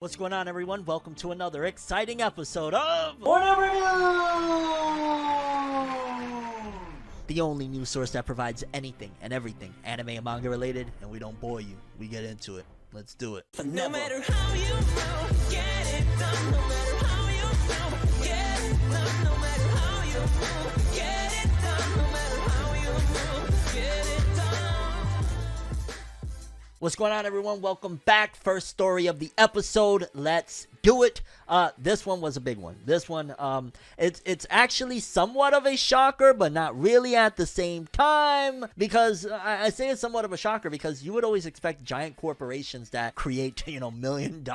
What's going on, everyone? Welcome to another exciting episode of FORNEVERNEWS! The only news source that provides anything and everything anime and manga related, and we don't bore you. We get into it. Let's do it. No matter how you move, get it done. No matter how you move, get it done. No matter how you move, get it done. No matter how you move, get it done. What's going on, everyone? Welcome back. First story of the episode. Let's do it. This one was a big one. This one, it's actually somewhat of a shocker, but not really at the same time, because I say it's somewhat of a shocker because you would always expect giant corporations that create, $1 million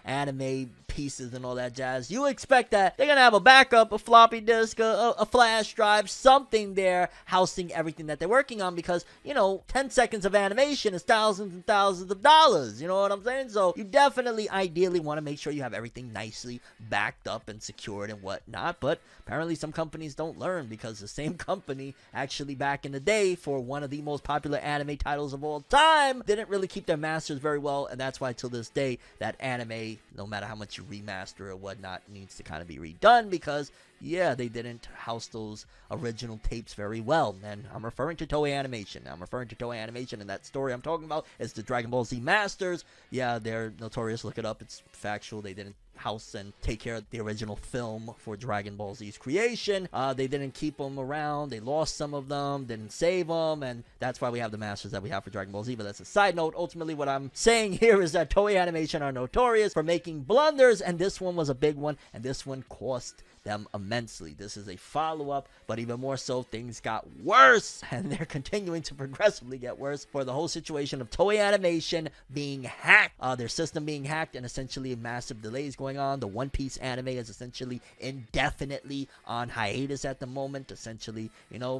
anime pieces and all that jazz. You expect that they're gonna have a backup, a floppy disk, a flash drive, something there housing everything that they're working on, because 10 seconds of animation is thousands and thousands of dollars. You know what I'm saying? So you definitely ideally want to make sure you have everything nicely backed up and secured and whatnot. But apparently some companies don't learn, because the same company actually back in the day for one of the most popular anime titles of all time didn't really keep their masters very well, and that's why till this day that anime, no matter how much you remaster or whatnot, needs to kind of be redone, because they didn't house those original tapes very well. And I'm referring to Toei Animation. And that story I'm talking about is the Dragon Ball Z Masters. Yeah, they're notorious. Look it up. It's factual. They didn't house and take care of the original film for Dragon Ball Z's creation. They didn't keep them around. They lost some of them, didn't save them, and that's why we have the masters that we have for Dragon Ball Z. But that's a side note. Ultimately, what I'm saying here is that Toei Animation are notorious for making blunders, and this one was a big one, and this one cost them immensely. This is a follow-up, but even more so, things got worse, and they're continuing to progressively get worse for the whole situation of Toei Animation being hacked, their system being hacked, and essentially massive delays going on. The One Piece anime is essentially indefinitely on hiatus at the moment. Essentially,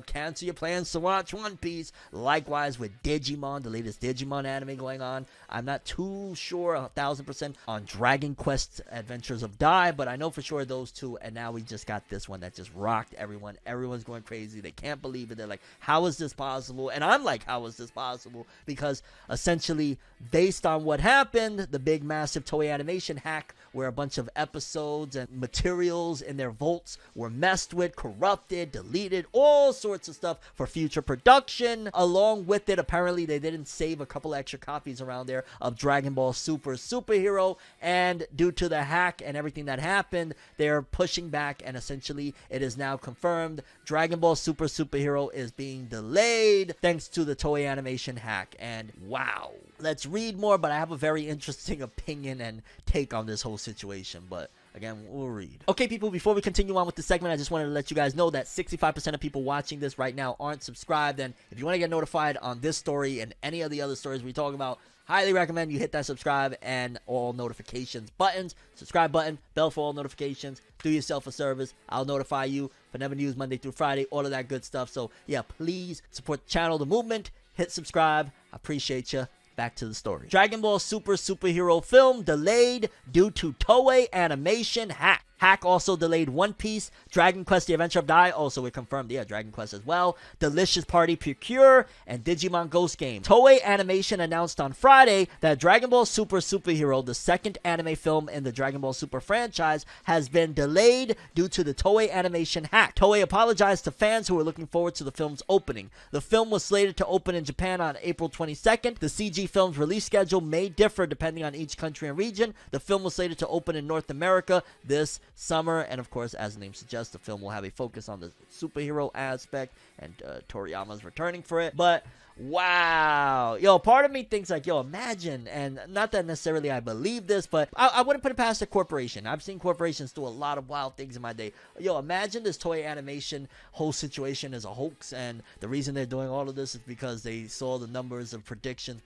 cancel your plans to watch One Piece. Likewise with Digimon, the latest Digimon anime going on. I'm not too sure 1000% on Dragon Quest Adventures of Dai, but I know for sure those two, and now we just got this one that just rocked everyone. Everyone's going crazy. They can't believe it. They're like, how is this possible? And I'm like, how is this possible? Because essentially, based on what happened, the big massive Toei Animation hack, where a bunch of episodes and materials in their vaults were messed with, corrupted, deleted, all sorts of stuff for future production. Along with it, apparently they didn't save a couple extra copies around there of Dragon Ball Super Superhero, and due to the hack and everything that happened, they're pushing back, and essentially it is now confirmed Dragon Ball Super Superhero is being delayed thanks to the Toei Animation hack. And wow, let's read more, but I have a very interesting opinion and take on this whole situation, but again, we'll read. Okay, people, before we continue on with the segment, I just wanted to let you guys know that 65% of people watching this right now aren't subscribed, and if you want to get notified on this story and any of the other stories we talk about, highly recommend you hit that subscribe and all notifications buttons. Subscribe button, bell for all notifications. Do yourself a service. I'll notify you. FORNEVER News Monday through Friday, all of that good stuff. So yeah, please support the channel, the movement. Hit subscribe. I appreciate you. Back to the story. Dragon Ball Super Superhero film delayed due to Toei Animation hack. Hack also delayed One Piece, Dragon Quest The Adventure of Dai, also it confirmed, Dragon Quest as well, Delicious Party Procure, and Digimon Ghost Game. Toei Animation announced on Friday that Dragon Ball Super Superhero, the second anime film in the Dragon Ball Super franchise, has been delayed due to the Toei Animation hack. Toei apologized to fans who were looking forward to the film's opening. The film was slated to open in Japan on April 22nd. The CG film's release schedule may differ depending on each country and region. The film was slated to open in North America this summer, and of course, as the name suggests, the film will have a focus on the superhero aspect, and Toriyama's returning for it. But wow, part of me thinks like, imagine, and not that necessarily I believe this, but I wouldn't put it past a corporation. I've seen corporations do a lot of wild things in my day. Imagine this Toei Animation whole situation is a hoax, and the reason they're doing all of this is because they saw the numbers of projections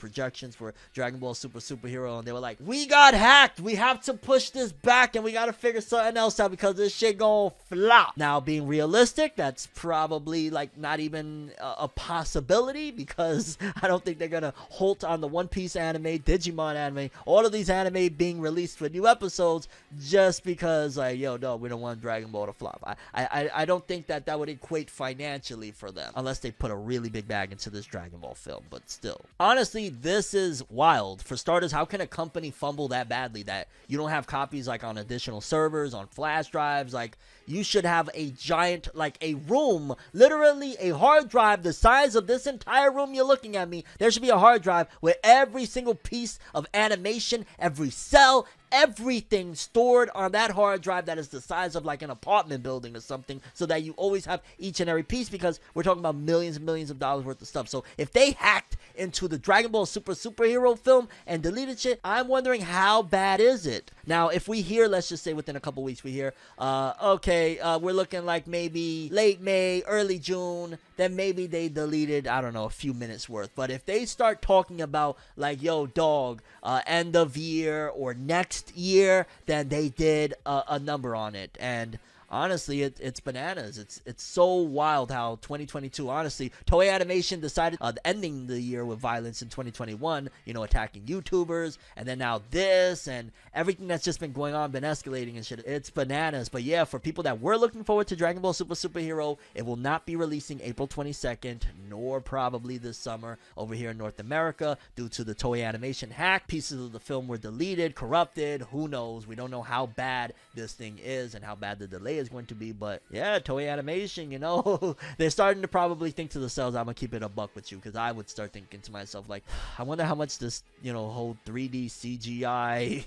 for Dragon Ball Super Superhero, and they were like, we got hacked, we have to push this back, and we gotta figure something else out because this shit gonna flop. Now, being realistic, that's probably like not even a possibility, because because I don't think they're gonna halt on the One Piece anime, Digimon anime, all of these anime being released with new episodes just because, like, yo, no, we don't want Dragon Ball to flop. I don't think that would equate financially for them unless they put a really big bag into this Dragon Ball film, but still. Honestly, this is wild. For starters, how can a company fumble that badly that you don't have copies like on additional servers, on flash drives? Like, you should have a giant, like a room, literally a hard drive the size of this entire room you're looking at me. There should be a hard drive with every single piece of animation, every cell, everything stored on that hard drive that is the size of like an apartment building or something, so that you always have each and every piece, because we're talking about millions and millions of dollars worth of stuff. So if they hacked into the Dragon Ball superhero film and deleted shit, I'm wondering how bad is it? Now, if we hear, let's just say within a couple weeks we hear, okay, we're looking like maybe late May, early June, then maybe they deleted, I don't know, a few minutes worth. But if they start talking about like, yo, dog, end of year or next year, then they did a number on it. And honestly, it's bananas. It's so wild how 2022, honestly, Toei Animation decided ending the year with violence in 2021, you know, attacking YouTubers, and then now this, and everything that's just been going on, been escalating and shit. It's bananas. But yeah, for people that were looking forward to Dragon Ball Superhero, it will not be releasing April 22nd, nor probably this summer over here in North America due to the Toei Animation hack. Pieces of the film were deleted, corrupted, who knows? We don't know how bad this thing is and how bad the delay is going to be. But yeah, Toei Animation, you know, they're starting to probably think to themselves, I'm gonna keep it a buck with you, because I would start thinking to myself, like, I wonder how much this, you know, whole 3D CGI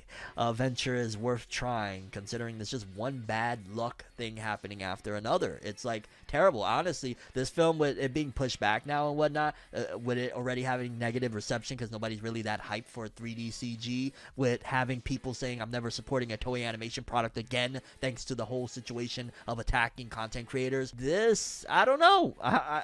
venture is worth trying, considering there's just one bad luck thing happening after another. It's like terrible. Honestly, this film, with it being pushed back now and whatnot, with it already having negative reception because nobody's really that hyped for 3D CG, with having people saying I'm never supporting a Toei Animation product again thanks to the whole situation of attacking content creators. This, I don't know.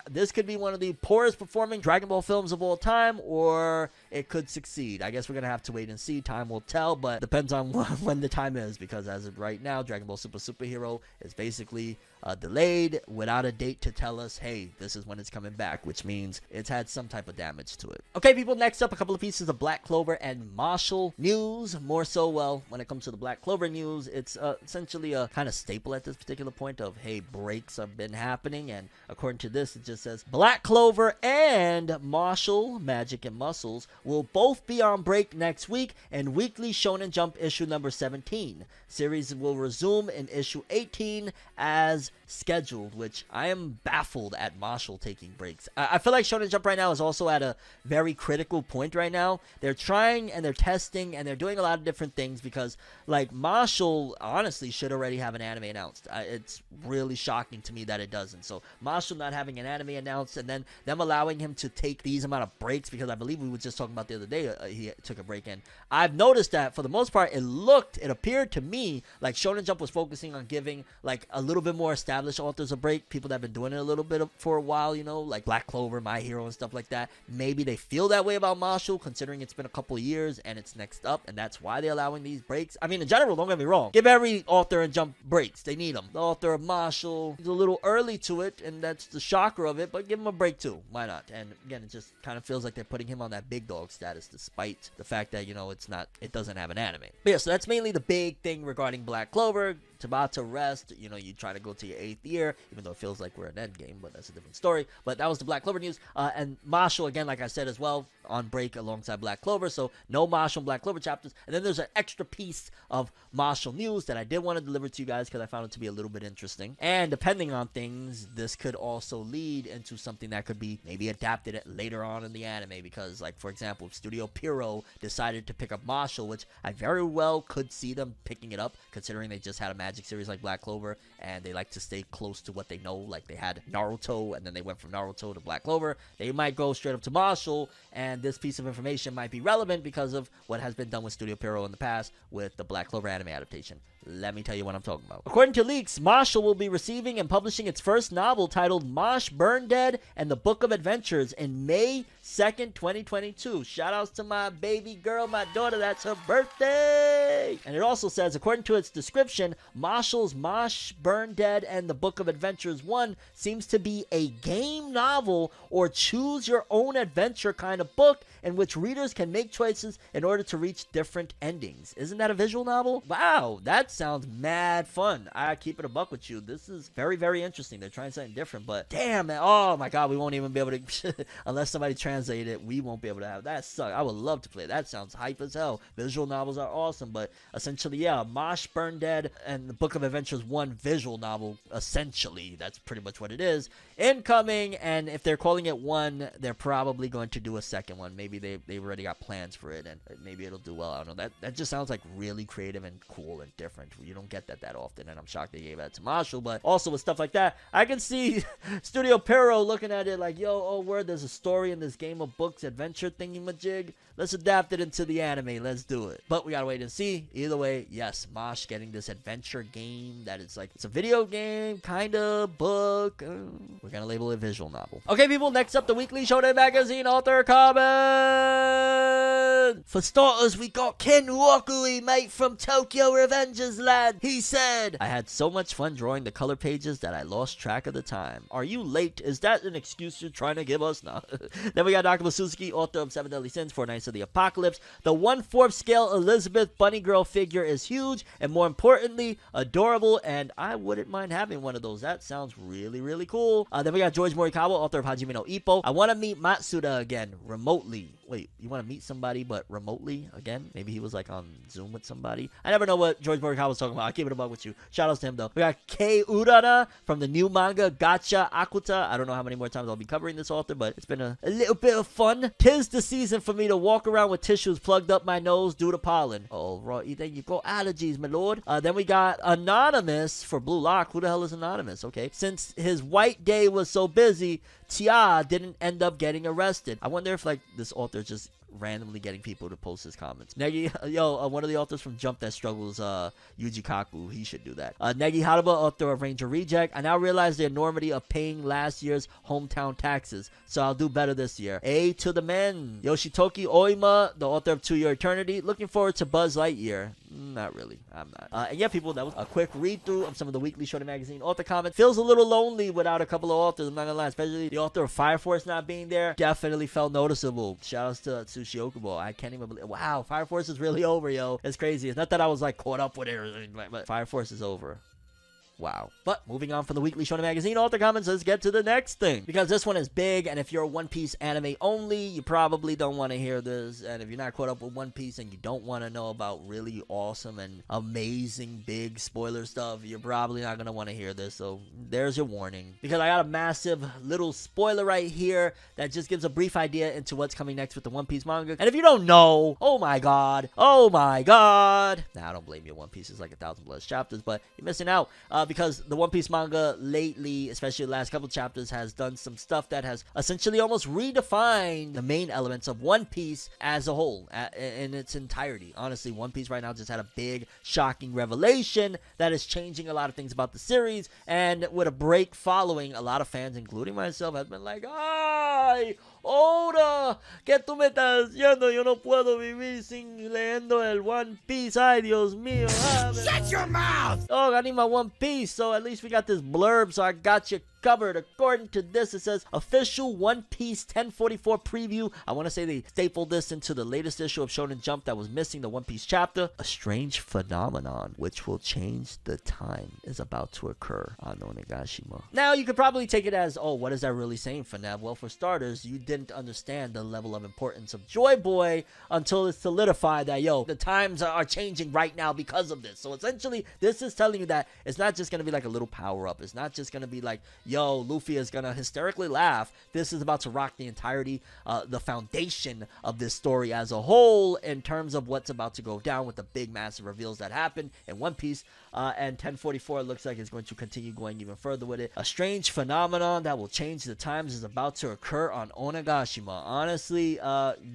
This could be one of the poorest performing Dragon Ball films of all time, or it could succeed. I guess we're gonna have to wait and see. Time will tell, but depends on when the time is, because as of right now, Dragon Ball Superhero is basically delayed without a date to tell us, hey, this is when it's coming back, which means it's had some type of damage to it. Okay, people, next up, a couple of pieces of Black Clover and Mashle news. More so, well, when it comes to the Black Clover news, it's essentially a kind of staple at this particular point of, hey, breaks have been happening, and according to this, it just says Black Clover and Mashle, Magic and Muscles, will both be on break next week in Weekly Shonen Jump issue number 17. Series will resume in issue 18 as scheduled, which I am baffled at Mashle taking breaks. I feel like Shonen Jump right now is also at a very critical point right now. They're trying and they're testing and they're doing a lot of different things, because like Mashle honestly should already have an anime announced. It's really shocking to me that it doesn't. So Mashle not having an anime announced, and then them allowing him to take these amount of breaks, because I believe we were just talking about the other day, he took a break, and I've noticed that for the most part it appeared to me like Shonen Jump was focusing on giving like a little bit more established authors a break, people that have been doing it a little bit for a while, you know, like Black Clover, My Hero, and stuff like that. Maybe they feel that way about Mashle, considering it's been a couple of years and it's next up, and that's why they're allowing these breaks. I mean, in general, don't get me wrong, give every author and Jump breaks. They need them. The author of Mashle is a little early to it, and that's the shocker of it, but give him a break too. Why not? And again, it just kind of feels like they're putting him on that big dog status, despite the fact that, you know, it doesn't have an anime. But yeah, so that's mainly the big thing regarding Black Clover. It's about to rest. You know, you try to go to your 8th year, even though it feels like we're an end game, but that's a different story. But that was the Black Clover news. And Mashle, again, like I said as well, on break alongside Black Clover, so no Mashle and Black Clover chapters. And then there's an extra piece of Mashle news that I did want to deliver to you guys, because I found it to be a little bit interesting. And depending on things, this could also lead into something that could be maybe adapted later on in the anime, because, like, for example, Studio Pierrot decided to pick up Mashle, which I very well could see them picking it up, considering they just had a Magic series like Black Clover, and they like to stay close to what they know. Like, they had Naruto, and then they went from Naruto to Black Clover. They might go straight up to Mashle, and this piece of information might be relevant because of what has been done with Studio Pierrot in the past with the Black Clover anime adaptation. Let me tell you what I'm talking about. According to leaks, Mashle will be receiving and publishing its first novel titled Mosh Burn Dead and the Book of Adventures in May 2nd, 2022. Shout outs to my baby girl, my daughter. That's her birthday. And it also says, according to its description, Mashle's Mosh Burn Dead and the Book of Adventures 1 seems to be a game novel or choose your own adventure kind of book in which readers can make choices in order to reach different endings. Isn't that a visual novel? Wow, that sounds mad fun. I keep it a buck with you. This is very, very interesting. They're trying something different, but damn, man. Oh my god, we won't even be able to, unless somebody translated it, we won't be able to have that. Suck. I would love to play it. That sounds hype as hell. Visual novels are awesome, but essentially, yeah, Mosh Burn Dead and the Book of Adventures 1 visual novel, essentially, that's pretty much what it is. Incoming, and if they're calling it 1, they're probably going to do a second one. Maybe they've already got plans for it, and maybe it'll do well. I don't know. That just sounds like really creative and cool and different. You don't get that often, and I'm shocked they gave that to Mashle. But also with stuff like that, I can see Studio Pero looking at it like, yo, oh, word, there's a story in this game of books adventure thingy-majig. Let's adapt it into the anime. Let's do it. But we gotta wait and see. Either way, yes, Mosh getting this adventure game that is like, it's a video game, kind of, book. We're gonna label it visual novel. Okay, people, next up, the weekly Shonen magazine author comment. For starters, we got Ken Wakui, mate, from Tokyo Revengers Land. He said, I had so much fun drawing the color pages that I lost track of the time. Are you late? Is that an excuse you're trying to give us? No. Then we got Dr. Suzuki, author of Seven Deadly Sins, Four Nights of the Apocalypse. The 1/4 scale Elizabeth Bunny Girl figure is huge and, more importantly, adorable, and I wouldn't mind having one of those. That sounds really, really cool. Then we got George Morikawa, author of Hajime no Ippo. I want to meet Matsuda again, remotely. Wait, you want to meet somebody but remotely again? Maybe he was like on Zoom with somebody. I never know what George Morikawa was talking about. I'll keep it above with you. Shout outs to him though. We got Kei Urana from the new manga Gacha Akuta. I don't know how many more times I'll be covering this author, but it's been a little bit of fun. 'Tis the season for me to walk around with tissues plugged up my nose due to pollen. Oh, right. There you go. Allergies, my lord. Then we got Anonymous for Blue Lock. Who the hell is Anonymous? Okay. Since his white day was so busy, Tia didn't end up getting arrested. I wonder if like this author is just randomly getting people to post his comments. Negi, one of the authors from Jump that struggles, Yuji Kaku, he should do that. Negi Haraba, author of Ranger Reject. I now realize the enormity of paying last year's hometown taxes, so I'll do better this year. A to the men. Yoshitoki Oima, the author of To Your Eternity. Looking forward to Buzz Lightyear. Not really. I'm not. And yeah, people, that was a quick read-through of some of the weekly Shonen Magazine author comments. Feels a little lonely without a couple of authors, I'm not gonna lie. Especially the author of Fire Force not being there. Definitely felt noticeable. Shoutouts to Tsushi Okubo. I can't even believe. Wow, Fire Force is really over, yo. It's crazy. It's not that I was like caught up with it or anything, but Fire Force is over. Wow. But moving on from the weekly Shonen Magazine author comments, let's get to the next thing. Because this one is big, and if you're a One Piece anime only, you probably don't want to hear this. And if you're not caught up with One Piece and you don't want to know about really awesome and amazing big spoiler stuff, you're probably not going to want to hear this. So there's your warning. Because I got a massive little spoiler right here that just gives a brief idea into what's coming next with the One Piece manga. And if you don't know, oh my god. Nah, I don't blame you. One Piece is like 1,000+ chapters, but you're missing out. Because the One Piece manga lately, especially the last couple chapters, has done some stuff that has essentially almost redefined the main elements of One Piece as a whole, in its entirety. Honestly, One Piece right now just had a big, shocking revelation that is changing a lot of things about the series, and with a break following, a lot of fans, including myself, have been like, ay, Oda, ¿qué tú me estás haciendo? Yo no puedo vivir sin leyendo el One Piece. Ay, Dios mío. Shut your mouth! Oh, I need my One Piece, so at least we got this blurb, so I got you covered. According to this, it says official One Piece 1044 preview. I want to say they stapled this into the latest issue of Shonen Jump that was missing the One Piece chapter. A strange phenomenon which will change the time is about to occur. Ano Negashima. Now, you could probably take it as, oh, what is that really saying, Fornev? Well, for starters, you didn't understand the level of importance of Joy Boy until it's solidified that, yo, the times are changing right now because of this. So essentially, this is telling you that it's not just going to be like a little power-up. It's not just going to be like, yo, Luffy is gonna hysterically laugh. This is about to rock the entirety, the foundation of this story as a whole in terms of what's about to go down with the big massive reveals that happen in One Piece. And 1044 looks like it's going to continue going even further with it. A strange phenomenon that will change the times is about to occur on Onigashima. Honestly,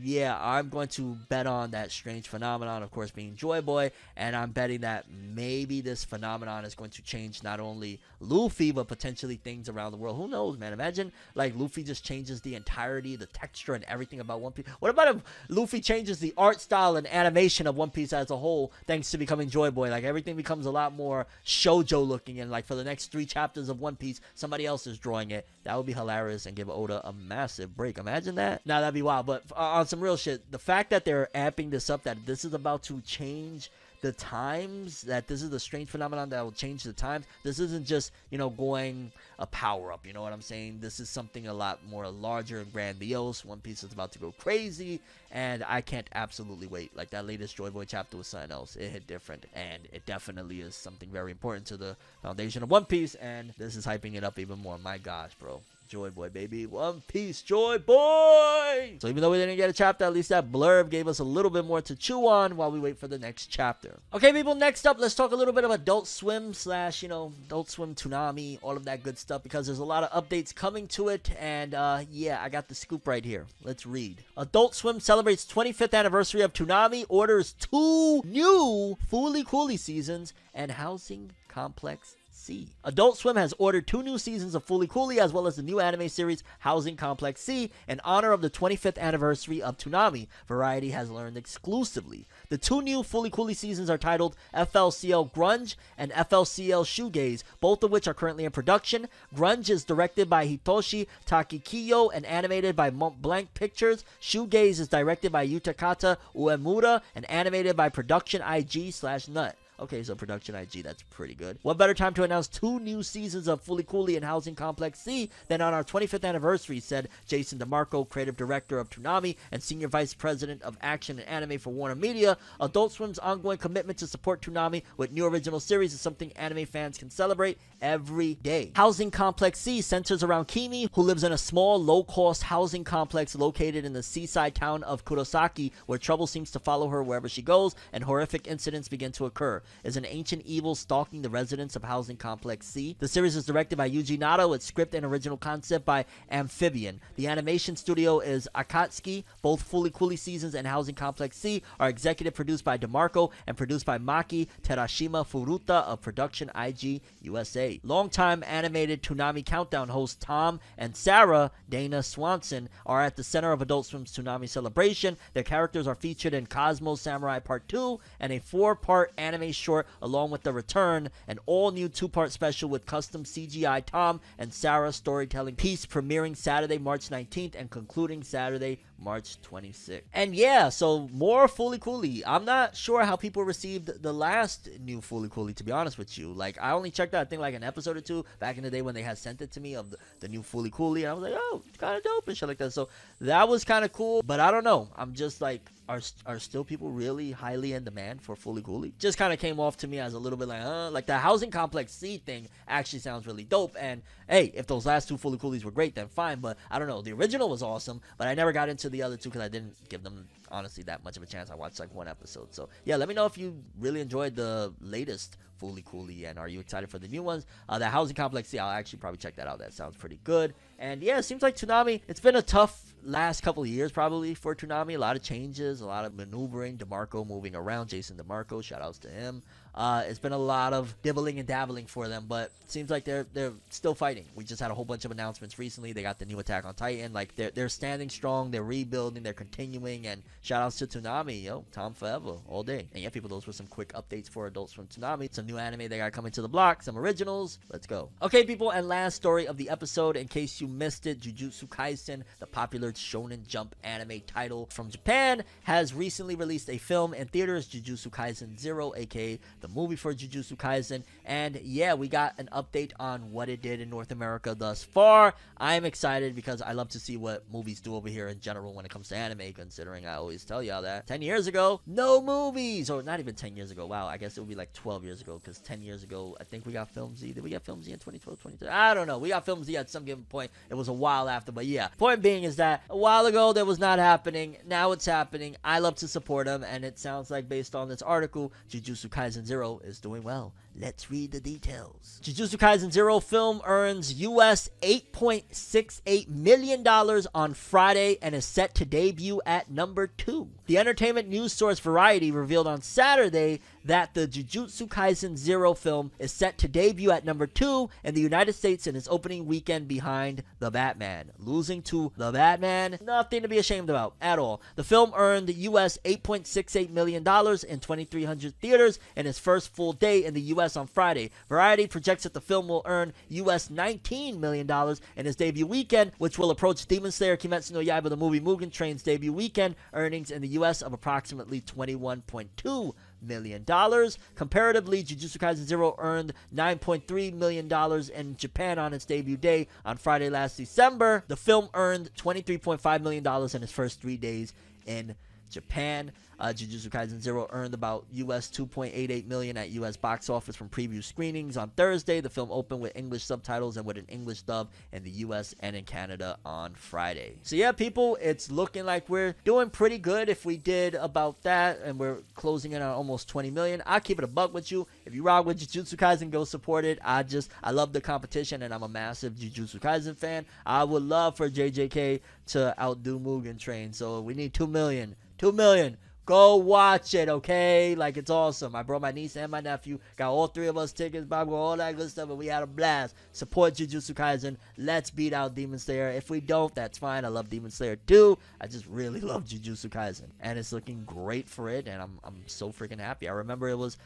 yeah, I'm going to bet on that strange phenomenon, of course, being Joy Boy, and I'm betting that maybe this phenomenon is going to change not only Luffy, but potentially things around the world. Who knows, man? Imagine, like, Luffy just changes the entirety, the texture, and everything about One Piece. What about if Luffy changes the art style and animation of One Piece as a whole, thanks to becoming Joy Boy? Like, everything becomes a lot more shoujo looking, and like for the next 3 chapters of One Piece, somebody else is drawing it. That would be hilarious and give Oda a massive break. Imagine that. Now that'd be wild. But on some real shit, the fact that they're amping this up, that this is about to change the times, that this is the strange phenomenon that will change the times. This isn't just, you know, going a power up, you know what I'm saying? This is something a lot more larger and grandiose. One Piece is about to go crazy, and I can't absolutely wait. Like, that latest Joy Boy chapter was something else. It hit different, and it definitely is something very important to the foundation of One Piece, and this is hyping it up even more. My gosh, bro. Joy Boy, baby. One Piece, Joy Boy! So even though we didn't get a chapter, at least that blurb gave us a little bit more to chew on while we wait for the next chapter. Okay, people, next up, let's talk a little bit of Adult Swim / you know, Adult Swim Toonami, all of that good stuff, because there's a lot of updates coming to it, and yeah, I got the scoop right here. Let's read. Adult Swim celebrates 25th anniversary of Toonami, orders 2 new Fooly Cooly seasons, and Housing Complex C. Adult Swim has ordered 2 new seasons of Fooly Cooly, as well as the new anime series Housing Complex C, in honor of the 25th anniversary of Toonami, Variety has learned exclusively. The 2 new Fooly Cooly seasons are titled FLCL Grunge and FLCL Shoegaze, both of which are currently in production. Grunge is directed by Hitoshi Takikiyo and animated by Mont Blanc Pictures. Shoegaze is directed by Yutakata Uemura and animated by Production IG/Nut. Okay, so Production IG, that's pretty good. What better time to announce 2 new seasons of Fooly Cooly and Housing Complex C than on our 25th anniversary, said Jason DeMarco, creative director of Toonami and senior vice president of action and anime for Warner Media. Adult Swim's ongoing commitment to support Toonami with new original series is something anime fans can celebrate every day. Housing Complex C centers around Kimi, who lives in a small, low-cost housing complex located in the seaside town of Kurosaki, where trouble seems to follow her wherever she goes and horrific incidents begin to occur. Is an ancient evil stalking the residents of Housing Complex C. The series is directed by Yuji Nara with script and original concept by Amphibian. The animation studio is Akatsuki. Both Fooly Cooly seasons and Housing Complex C are executive produced by DeMarco and produced by Maki Terashima Furuta of Production IG USA. Longtime animated Toonami Countdown hosts Tom and Sarah Dana Swanson are at the center of Adult Swim's Toonami celebration. Their characters are featured in Cosmo Samurai Part 2 and a 4-part anime short, along with The Return, an all-new 2-part special with custom CGI Tom and Sarah storytelling piece premiering Saturday, March 19th and concluding Saturday, March 26th. And yeah, so more Fooly Cooly. I'm not sure how people received the last new Fooly Cooly, to be honest with you. Like, I only checked out, I think, like an episode or 2 back in the day when they had sent it to me of the new Fooly Cooly, and I was like, oh, it's kind of dope and shit like that. So that was kind of cool, but I don't know. I'm just like, are still people really highly in demand for Fooly Cooly? Just kind of came off to me as a little bit like the Housing Complex C thing actually sounds really dope. And hey, if those last 2 Fooly Coolys were great, then fine. But I don't know. The original was awesome, but I never got into the other 2 because I didn't give them, honestly, that much of a chance. I watched like 1 episode. So yeah, let me know if you really enjoyed the latest Fooly Cooly and are you excited for the new ones. The Housing Complex C, I'll actually probably check that out. That sounds pretty good. And yeah, it seems like Toonami, it's been a tough last couple of years probably for Toonami. A lot of changes, a lot of maneuvering. DeMarco moving around, Jason DeMarco, shout outs to him. It's been a lot of dibbling and dabbling for them, but it seems like they're still fighting. We just had a whole bunch of announcements recently. They got the new Attack on Titan. Like, they're standing strong, they're rebuilding, they're continuing, and shout outs to Toonami, yo, Tom forever, all day. And yeah, people, those were some quick updates for Adults from Toonami. Some new anime they got coming to the block, some originals. Let's go. Okay, people, and last story of the episode, in case you missed it, Jujutsu Kaisen, the popular Shonen Jump anime title from Japan, has recently released a film in theaters, Jujutsu Kaisen 0, aka the movie for Jujutsu Kaisen. And yeah, we got an update on what it did in North America thus far. I'm excited because I love to see what movies do over here in general when it comes to anime, considering I always tell y'all that 10 years ago, no movies, or not even 10 years ago. Wow, I guess it would be like 12 years ago. ago, because 10 years ago, I think we got Film Z. Did we get Film Z in 2012, 2013? I don't know. We got Film Z at some given point. It was a while after, but yeah. Point being is that a while ago, that was not happening. Now it's happening. I love to support them, and it sounds like based on this article, Jujutsu Kaisen 0 is doing well. Let's read the details. Jujutsu Kaisen 0 film earns US $8.68 million on Friday and is set to debut at number 2. The entertainment news source Variety revealed on Saturday that the Jujutsu Kaisen 0 film is set to debut at number 2 in the United States in its opening weekend behind The Batman. Losing to The Batman, nothing to be ashamed about at all. The film earned US $8.68 million in 2,300 theaters in its first full day in the US on Friday. Variety projects that the film will earn US $19 million in its debut weekend, which will approach Demon Slayer Kimetsu no Yaiba the movie Mugen Train's debut weekend earnings in the US of approximately $21.2 million. Comparatively, Jujutsu Kaisen 0 earned $9.3 million in Japan on its debut day on Friday last December. The film earned $23.5 million in its first 3 days in Japan. Jujutsu Kaisen 0 earned about US $2.88 million at US box office from preview screenings on Thursday. The film opened with English subtitles and with an English dub in the US and in Canada on Friday. So yeah, people, it's looking like we're doing pretty good if we did about that, and we're closing in on almost 20 million. I'll keep it a buck with you. If you rock with Jujutsu Kaisen, go support it. I love the competition, and I'm a massive Jujutsu Kaisen fan. I would love for JJK to outdo Mugen Train, so we need 2 million. 2 million. Go watch it, okay? Like, it's awesome. I brought my niece and my nephew. Got all 3 of us tickets, Bob, all that good stuff, and we had a blast. Support Jujutsu Kaisen. Let's beat out Demon Slayer. If we don't, that's fine. I love Demon Slayer too. I just really love Jujutsu Kaisen. And it's looking great for it, and I'm so freaking happy. I remember it was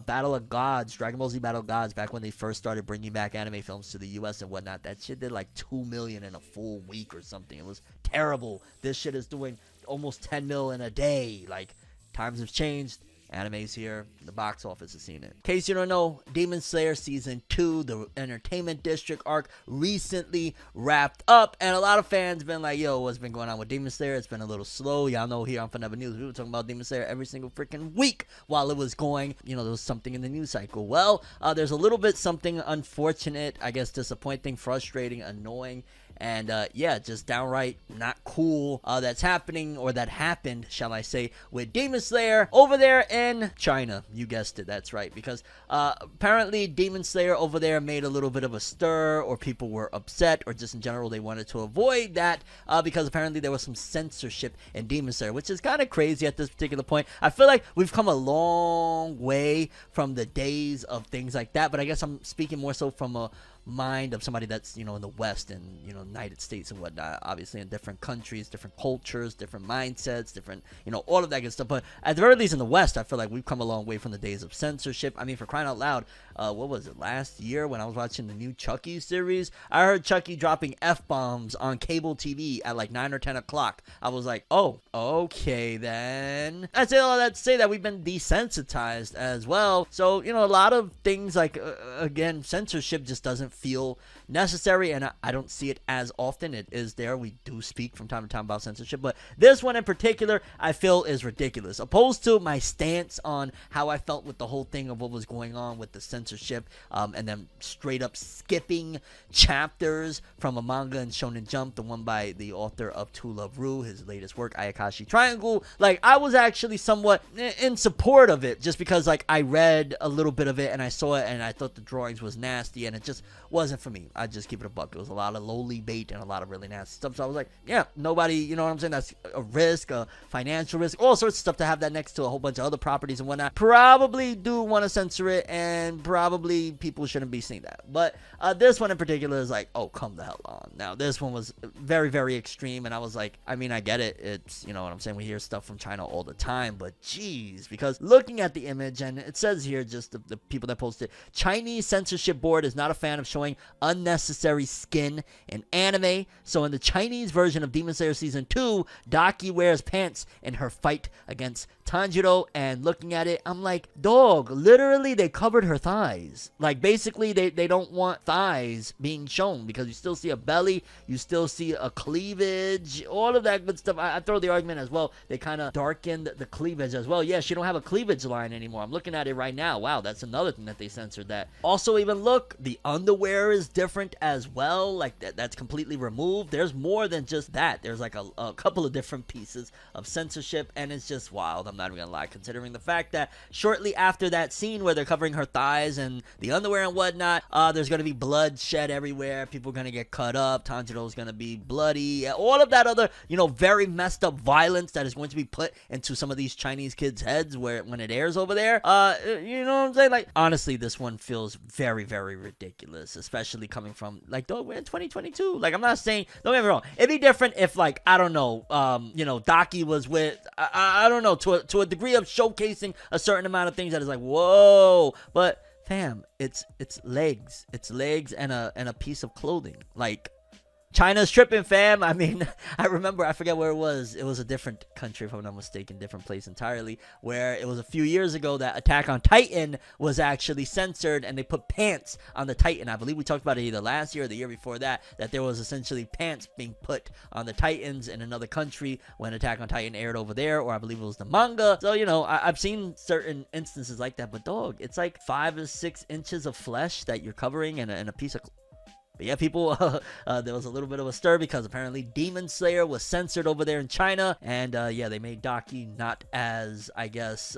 Battle of Gods, Dragon Ball Z Battle of Gods, back when they first started bringing back anime films to the US and whatnot. That shit did like 2 million in a full week or something. It was terrible. This shit is doing almost 10 mil in a day. Like, times have changed. Anime's here. The box office has seen it. In case you don't know, Demon Slayer Season 2, the Entertainment District arc, recently wrapped up. And a lot of fans been like, yo, what's been going on with Demon Slayer? It's been a little slow. Y'all know here on FORNEVERNEWS, we were talking about Demon Slayer every single freaking week while it was going. You know, there was something in the news cycle. Well, there's a little bit something unfortunate, I guess disappointing, frustrating, annoying, and yeah, just downright not cool that's happening, or that happened, shall I say, with Demon Slayer over there in China. You guessed it, that's right, because apparently Demon Slayer over there made a little bit of a stir, or people were upset, or just in general they wanted to avoid that, because apparently there was some censorship in Demon Slayer, which is kind of crazy at this particular point. I feel like we've come a long way from the days of things like that, but I guess I'm speaking more so from a mind of somebody that's, you know, in the West and, you know, United States and whatnot, obviously in different countries, different cultures, different mindsets, different, you know, all of that good stuff. But at the very least in the West, I feel like we've come a long way from the days of censorship. I mean, for crying out loud, what was it, last year when I was watching the new Chucky series, I heard Chucky dropping F-bombs on cable TV at like 9 or 10 o'clock. I was like, oh, okay then. I say all that to say that we've been desensitized as well. So, you know, a lot of things like, again, censorship just doesn't feel necessary, and I don't see it as often. It is there. We do speak from time to time about censorship, but this one in particular I feel is ridiculous, opposed to my stance on how I felt with the whole thing of what was going on with the censorship, and then straight up skipping chapters from a manga in Shonen Jump, the one by the author of To Love Ru, his latest work, Ayakashi Triangle. Like, I was actually somewhat in support of it, just because like I read a little bit of it and I saw it and I thought the drawings was nasty, and it just wasn't for me. I just keep it a buck. It was a lot of lowly bait and a lot of really nasty stuff. So I was like, yeah, nobody, you know what I'm saying? That's a risk, a financial risk, all sorts of stuff to have that next to a whole bunch of other properties and whatnot. Probably do want to censor it, and probably people shouldn't be seeing that. But this one in particular is like, oh, come the hell on. Now, this one was very, very extreme, and I was like, I mean, I get it. It's, you know what I'm saying? We hear stuff from China all the time, but geez, because looking at the image, and it says here, just the people that posted, Chinese censorship board is not a fan of showing unnecessary skin in anime. So in the Chinese version of Demon Slayer Season 2, Daki wears pants in her fight against Tanjiro, and looking at it, I'm like, dog, literally they covered her thighs. Like, basically they don't want thighs being shown because you still see a belly, you still see a cleavage, all of that good stuff. I throw the argument as well, they kind of darkened the cleavage as well. Yeah, she don't have a cleavage line anymore. I'm looking at it right now. Wow, that's another thing that they censored. That also, even look, the underwear is different as well. Like that's completely removed. There's more than just that. There's like a couple of different pieces of censorship, and it's just wild. I'm not even gonna lie, considering the fact that shortly after that scene where they're covering her thighs and the underwear and whatnot, there's gonna be blood shed everywhere. People are gonna get cut up. Tanjiro's gonna be bloody. All of that other, very messed up violence that is going to be put into some of these Chinese kids' heads when it airs over there. You know what I'm saying? Like, honestly, this one feels very, very ridiculous, especially coming from, like, dog, we're in 2022. Like, I'm not saying, don't get me wrong, it'd be different if, like, I don't know, Daki was with, I don't know, to a degree of showcasing a certain amount of things that is like, whoa, but fam, it's legs and a piece of clothing. Like, China's tripping, fam. I mean, I remember, I forget where it was. It was a different country, if I'm not mistaken, different place entirely, where it was a few years ago that Attack on Titan was actually censored, and they put pants on the Titan. I believe we talked about it either last year or the year before that there was essentially pants being put on the Titans in another country when Attack on Titan aired over there, or I believe it was the manga. So, I've seen certain instances like that, but dog, it's like 5 or 6 inches of flesh that you're covering in a piece of... But yeah, people, there was a little bit of a stir because apparently Demon Slayer was censored over there in China. And yeah, they made Daki not as, I guess,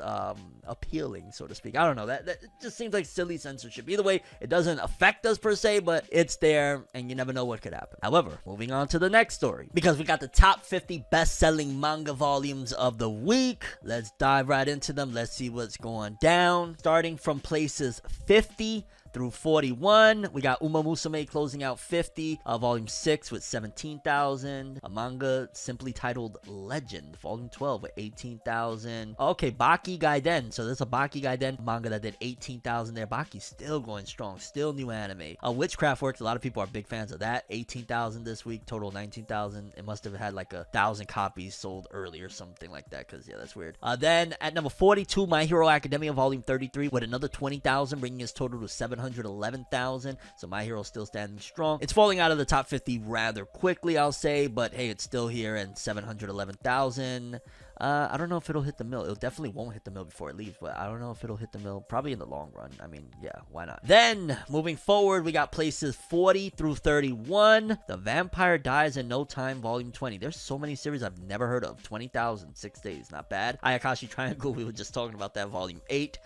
appealing, so to speak. I don't know. That just seems like silly censorship. Either way, it doesn't affect us per se, but it's there and you never know what could happen. However, moving on to the next story, because we got the top 50 best-selling manga volumes of the week. Let's dive right into them. Let's see what's going down. Starting from places 50 through 41, we got Uma Musume closing out 50, volume 6 with 17,000. A manga simply titled Legend, volume 12 with 18,000. Okay, Baki Gaiden. So there's a Baki Gaiden manga that did 18,000 there. Baki's still going strong, still new anime. Witchcraft Works, a lot of people are big fans of that. 18,000 this week, total 19,000. It must have had like 1,000 copies sold early or something like that, because yeah, that's weird. Then at number 42, My Hero Academia volume 33 with another 20,000, bringing his total to 711,000. So My Hero's still standing strong. It's falling out of the top 50 rather quickly, I'll say, but hey, it's still here and 711,000. I don't know if it'll hit the mill. It definitely won't hit the mill before it leaves, but I don't know if it'll hit the mill. Probably in the long run. I mean, yeah, why not? Then, moving forward, we got places 40 through 31. The Vampire Dies in No Time, Volume 20. There's so many series I've never heard of. 20,000, 6 days. Not bad. Ayakashi Triangle, we were just talking about that, Volume 8.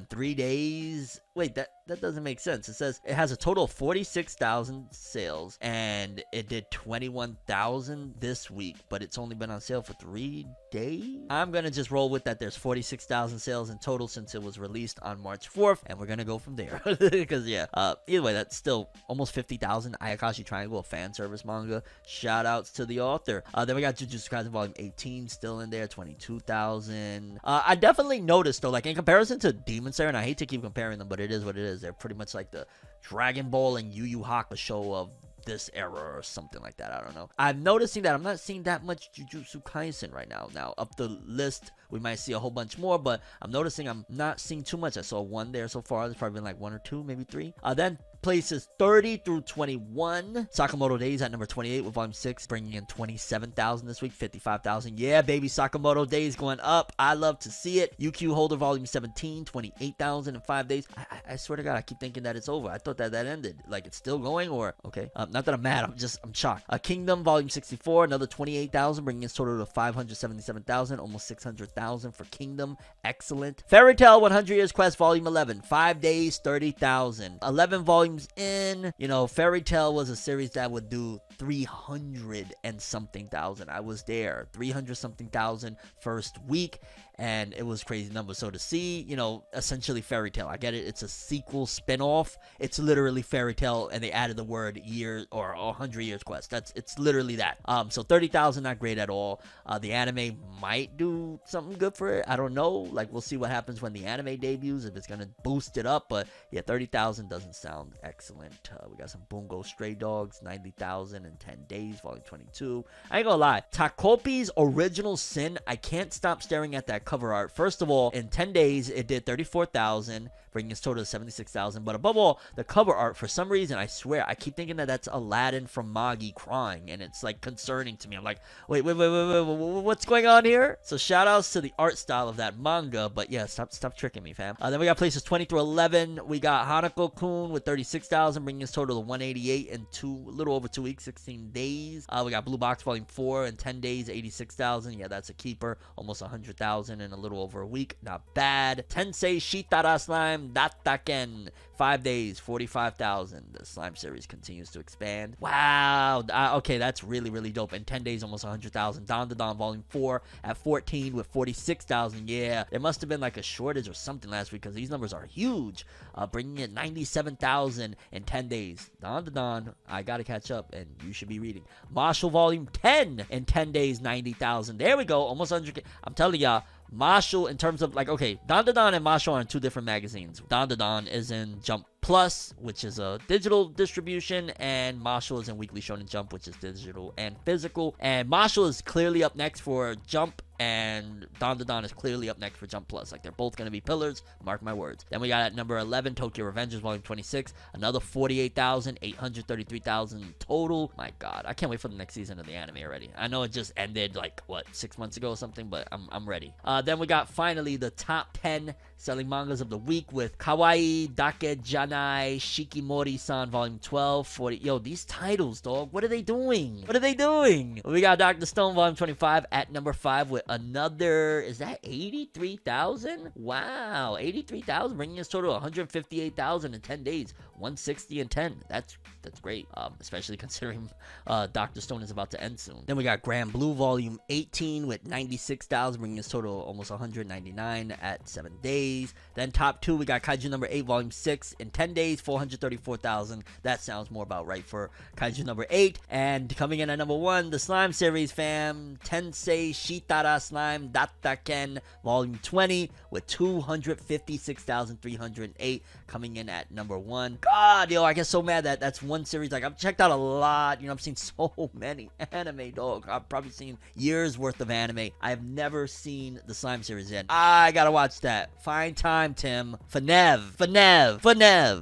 3 days. Wait, that doesn't make sense. It says it has a total of 46,000 sales, and it did 21,000 this week, but it's only been on sale for 3 days? I'm gonna just roll with that. There's 46,000 sales in total since it was released on March 4th, and we're gonna go from there. Because, yeah, either way, that's still almost 50,000. Ayakashi Triangle, a fan service manga. Shout outs to the author. Then we got Jujutsu Kaisen Volume 18 still in there, 22,000. I definitely noticed, though, like in comparison to Demon Slayer, and I hate to keep comparing them, but it is what it is. They're pretty much like the Dragon Ball and Yu Yu Hakusho of this era or something like that. I don't know. I'm noticing that I'm not seeing that much Jujutsu Kaisen right now. Now, up the list, we might see a whole bunch more, but I'm noticing I'm not seeing too much. I saw one there so far. There's probably been like 1 or 2, maybe 3. Then places 30 through 21. Sakamoto Days at number 28 with volume 6, bringing in 27,000 this week, 55,000. Yeah, baby, Sakamoto Days going up. I love to see it. UQ Holder volume 17, 28,000 in 5 days. I swear to God, I keep thinking that it's over. I thought that ended. Like, it's still going, or okay. Not that I'm mad. I'm shocked. Kingdom volume 64, another 28,000, bringing its total to 577,000, almost 600,000 for Kingdom. Excellent. Fairy Tail 100 Years Quest volume 11, 5 days, 30,000. 11 volumes in. Fairy Tail was a series that would do 300 and something thousand. I was there. 300 something thousand first week, and it was crazy numbers. So to see, essentially Fairy Tail, I get it. It's a sequel spin-off. It's literally Fairy Tail, and they added the word year or 100 Years Quest. It's literally that. So 30,000, not great at all. The anime might do something good for it. I don't know. Like, we'll see what happens when the anime debuts, if it's gonna boost it up. But yeah, 30,000 doesn't sound excellent. We got some Bungo Stray Dogs, 90,000. in 10 days, volume 22. I ain't gonna lie, Takopi's Original Sin, I can't stop staring at that cover art. First of all, in 10 days, it did 34,000, bringing its total to 76,000. But above all, the cover art, for some reason, I swear, I keep thinking that that's Aladdin from Magi crying, and it's like concerning to me. I'm like, wait, what's going on here? So shout outs to the art style of that manga, but yeah, stop tricking me, fam. Then we got places 20 through 11. We got Hanako-kun with 36,000, bringing its total to 188 in a little over 2 weeks, 16 days. We got Blue Box Volume 4 in 10 days, 86,000. Yeah, that's a keeper. Almost 100,000 in a little over a week. Not bad. Tensei Shitara Slime Dataken, 5 days, 45,000. The slime series continues to expand. Wow. Okay, that's really, really dope. In 10 days, almost 100,000. Don to Don Volume 4 at 14 with 46,000. Yeah, there must have been like a shortage or something last week because these numbers are huge. Bringing in 97,000 in 10 days. Don to Don, I gotta catch up, and you should be reading. Mashle Volume 10 in 10 days, 90,000. There we go, almost 100K. I'm telling y'all, Mashle, in terms of like, okay, Don to Don and Mashle are in two different magazines. Don to Don is in Jump Plus, which is a digital distribution, and Mashle is in Weekly Shonen Jump, which is digital and physical. And Mashle is clearly up next for Jump, and Don to Don is clearly up next for Jump Plus. Like, they're both going to be pillars, mark my words. Then we got at number 11, Tokyo Revengers Volume 26, another 48,000, 833,000 total. My God, I can't wait for the next season of the anime already. I know it just ended, like, what, 6 months ago or something, but I'm ready. Then we got, finally, the top 10 selling mangas of the week with Kawaii Dake Janai Shikimori-san Volume 12, 40. Yo, these titles, dog, what are they doing? What are they doing? We got Dr. Stone Volume 25 at number 5 with another, is that 83,000? Wow, 83,000, bringing us total 158,000 in 10 days, 160 in 10. That's great, especially considering Dr. Stone is about to end soon. Then we got Grand Blue Volume 18 with 96,000, bringing us total almost 199 at 7 days. Then top 2, we got Kaiju number 8 Volume 6 in 10 days, 434,000. That sounds more about right for Kaiju number 8. And coming in at number 1, the Slime series, fam, Tensei Shitara Slime Dataken Volume 20 with 256,308 coming in at number 1. God, yo, I get so mad that that's one series. Like, I've checked out a lot. You know, I've seen so many anime, dog. I've probably seen years worth of anime. I've never seen the Slime series yet. I gotta watch that. Find time, Tim. FORNEV.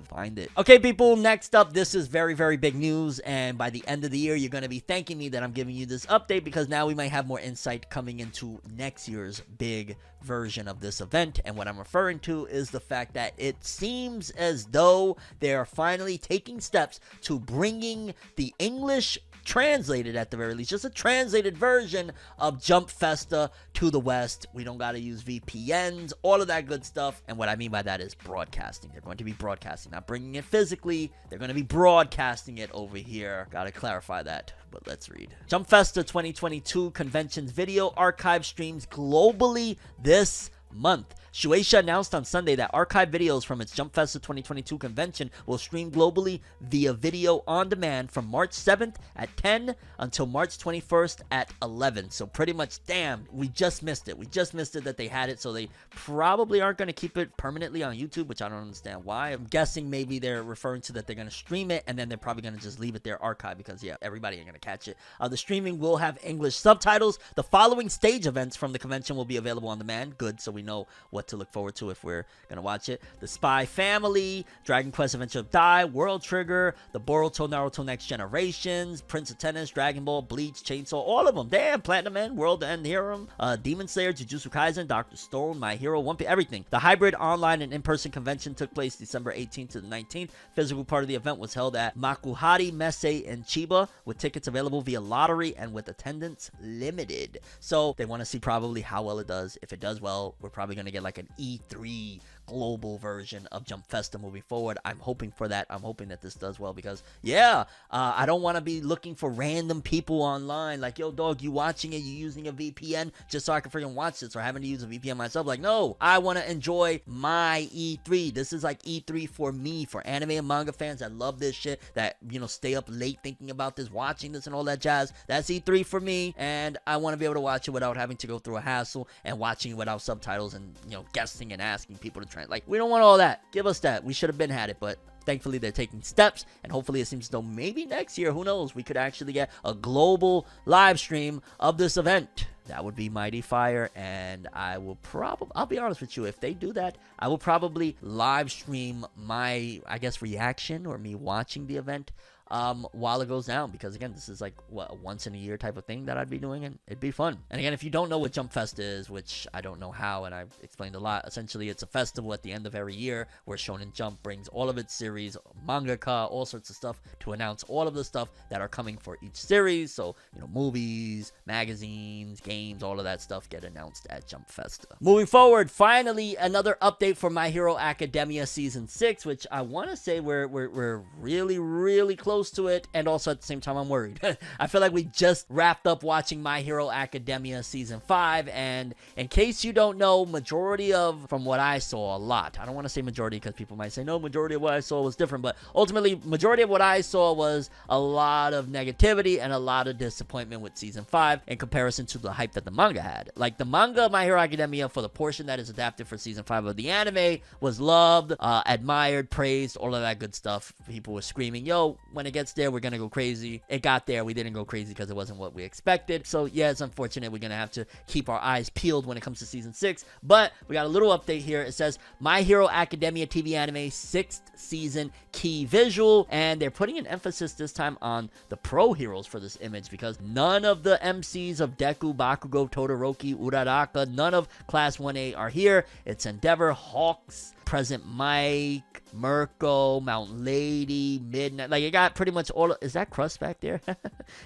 Find it. Okay, people, next up, this is very, very big news. And by the end of the year, you're gonna be thanking me that I'm giving you this update, because now we might have more insight coming into next year's big version of this event. And what I'm referring to is the fact that it seems as though they are finally taking steps to bringing the English translated, at the very least, just a translated version of Jump Festa to the West. We don't gotta use VPNs, all of that good stuff. And what I mean by that is broadcasting. They're going to be broadcasting, not bringing it physically. They're going to be broadcasting it over here. Gotta clarify that, but let's read. Jump Festa 2022 Conventions video archive streams globally this month. Shueisha announced on Sunday that archive videos from its Jump Festa 2022 convention will stream globally via video on demand from March 7th at 10 until March 21st at 11. So pretty much, damn, we just missed it. We just missed it that they had it, so they probably aren't going to keep it permanently on YouTube, which I don't understand why. I'm guessing maybe they're referring to that they're going to stream it, and then they're probably going to just leave it there archived because, yeah, everybody ain't going to catch it. The streaming will have English subtitles. The following stage events from the convention will be available on demand. Good, so we know what to look forward to if we're gonna watch it. The Spy Family, Dragon Quest Adventure of Dai, World Trigger, the Boruto Naruto Next Generations, Prince of Tennis, Dragon Ball, Bleach, Chainsaw, all of them. Damn, Platinum End, World End Hero, Demon Slayer, Jujutsu Kaisen, Dr. Stone, My Hero, One Piece, everything. The hybrid online and in-person convention took place December 18th to the 19th. Physical part of the event was held at Makuhari Messe in Chiba, with tickets available via lottery and with attendance limited. So they want to see probably how well it does. If it does well, we're probably going to get like an E3 global version of Jump Festa moving forward. I'm hoping for that. I'm hoping that this does well, because yeah, I don't want to be looking for random people online like, yo, dog, you watching it, you using a VPN just so I can freaking watch this, or having to use a VPN myself. Like, no, I want to enjoy my E3. This is like E3 for me, for anime and manga fans that love this shit, that, you know, stay up late thinking about this, watching this and all that jazz. That's E3 for me, and I want to be able to watch it without having to go through a hassle, and watching it without subtitles, and, you know, guessing and asking people to try. Like, we don't want all that. Give us that. We should have been had it, but thankfully they're taking steps, and hopefully it seems as though maybe next year, who knows, we could actually get a global live stream of this event. That would be mighty fire, and I'll be honest with you, if they do that, I will probably live stream my, I guess, reaction or me watching the event while it goes down, because again, this is like what, a once in a year type of thing that I'd be doing, and it'd be fun. And again, if you don't know what Jump Festa is, which I don't know how, and I've explained a lot, essentially it's a festival at the end of every year where Shonen Jump brings all of its series, mangaka, all sorts of stuff, to announce all of the stuff that are coming for each series. So, you know, movies, magazines, games, all of that stuff get announced at Jump Festa. Moving forward, finally another update for My Hero Academia season 6, which I want to say we're really close to it, and also at the same time I'm worried. I feel like we just wrapped up watching My Hero Academia season 5, and in case you don't know, majority of, from what I saw, a lot, I don't want to say majority because people might say no, majority of what I saw was different, but ultimately majority of what I saw was a lot of negativity and a lot of disappointment with season 5 in comparison to the hype that the manga had. Like, the manga My Hero Academia, for the portion that is adapted for season 5 of the anime, was loved, admired, praised, all of that good stuff. People were screaming, yo, when it gets there, we're gonna go crazy. It got there, we didn't go crazy because it wasn't what we expected. So yeah, it's unfortunate. We're gonna have to keep our eyes peeled when it comes to season 6, but we got a little update here. It says My Hero Academia TV anime 6th season key visual, and they're putting an emphasis this time on the pro heroes for this image, because none of the MCs of Deku, Bakugo, Todoroki, Uraraka, none of Class 1A are here. It's Endeavor, Hawks, Present Mike, Mirko, Mountain Lady, Midnight. Like, it got pretty much all. Is that Crust back there?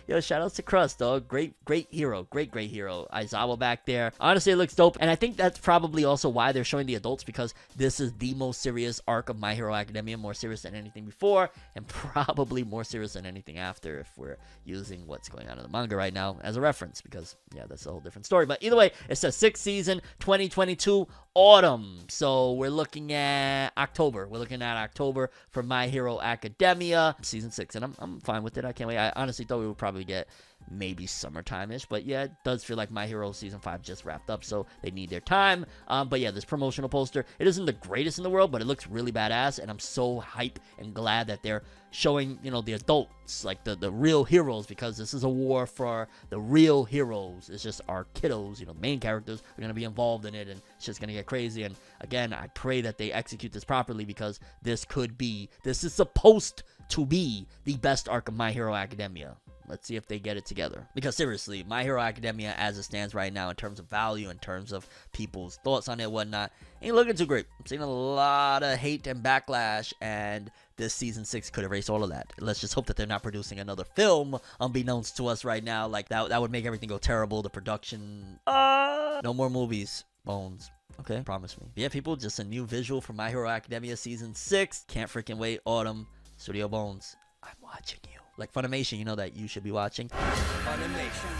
Yo, shout outs to Crust, dog. Great hero. Great hero. Aizawa back there. Honestly, it looks dope. And I think that's probably also why they're showing the adults, because this is the most serious arc of My Hero Academia. More serious than anything before, and probably more serious than anything after, if we're using what's going on in the manga right now as a reference, because, yeah, that's a whole different story. But either way, it says 6th season, 2022, autumn. So we're looking at October. We're looking at October for My Hero Academia season 6, and I'm fine with it. I can't wait. I honestly thought we would probably get maybe summertime-ish, but yeah, it does feel like My Hero season 5 just wrapped up, so they need their time. But yeah, this promotional poster, it isn't the greatest in the world, but it looks really badass, and I'm so hype and glad that they're showing, you know, the adults, like the real heroes, because this is a war for the real heroes. It's just our kiddos, you know, main characters are going to be involved in it, and it's just going to get crazy. And again, I pray that they execute this properly, because this is supposed to be the best arc of My Hero Academia. Let's see if they get it together. Because seriously, My Hero Academia, as it stands right now, in terms of value, in terms of people's thoughts on it and whatnot, ain't looking too great. I'm seeing a lot of hate and backlash, and this season 6 could erase all of that. Let's just hope that they're not producing another film, unbeknownst to us right now. Like, that would make everything go terrible. The production, no more movies, Bones. Okay, promise me. But yeah, people, just a new visual for My Hero Academia season 6. Can't freaking wait. Autumn. Studio Bones, I'm watching you. Like Funimation, you know that you should be watching. Funimation.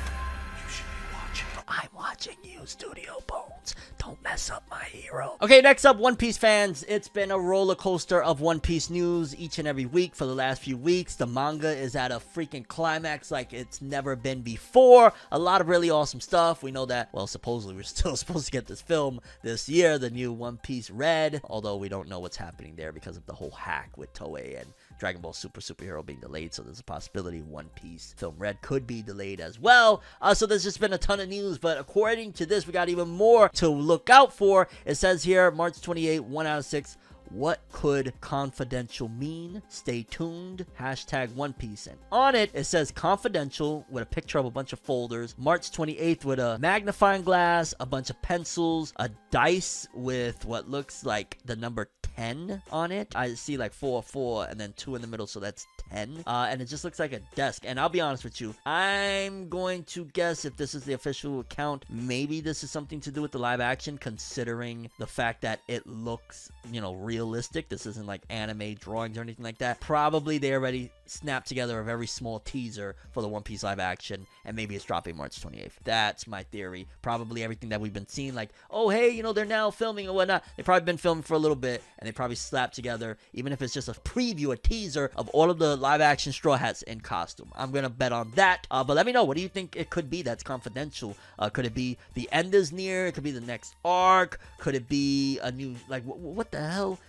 You should be watching. I'm watching you, Studio Bones. Don't mess up My Hero. Okay, next up, One Piece fans. It's been a roller coaster of One Piece news each and every week for the last few weeks. The manga is at a freaking climax like it's never been before. A lot of really awesome stuff. We know that, well, supposedly we're still supposed to get this film this year, the new One Piece Red, although we don't know what's happening there because of the whole hack with Toei and Dragon Ball Superhero being delayed, so there's a possibility One Piece film Red could be delayed as well. So there's just been a ton of news, but according to this, we got even more to look out for. It says here, March 28, 1 out of 6. What could confidential mean? Stay tuned. Hashtag One Piece. And on it, it says confidential with a picture of a bunch of folders. March 28th with a magnifying glass, a bunch of pencils, a dice with what looks like the number 10 on it. I see like 4, and then 2 in the middle, so that's 10. And it just looks like a desk. And I'll be honest with you, I'm going to guess, if this is the official account, maybe this is something to do with the live action, considering the fact that it looks, you know, realistic. This isn't like anime drawings or anything like that. Probably they already snapped together a very small teaser for the One Piece live action, and maybe it's dropping March 28th. That's my theory. Probably everything that we've been seeing, like, oh, hey, you know, they're now filming and whatnot. They've probably been filming for a little bit, and they probably slapped together, even if it's just a preview, a teaser of all of the live action Straw Hats in costume. I'm gonna bet on that. But let me know, what do you think it could be that's confidential? Could it be the end is near? It could be the next arc? Could it be a new, like, what the hell?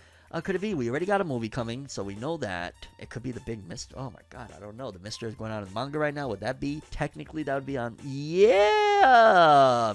could it be? We already got a movie coming, so we know that. It could be the big mystery. Oh my god, I don't know. The mystery is going on in manga right now. Would that be? Technically, that would be on. Yeah!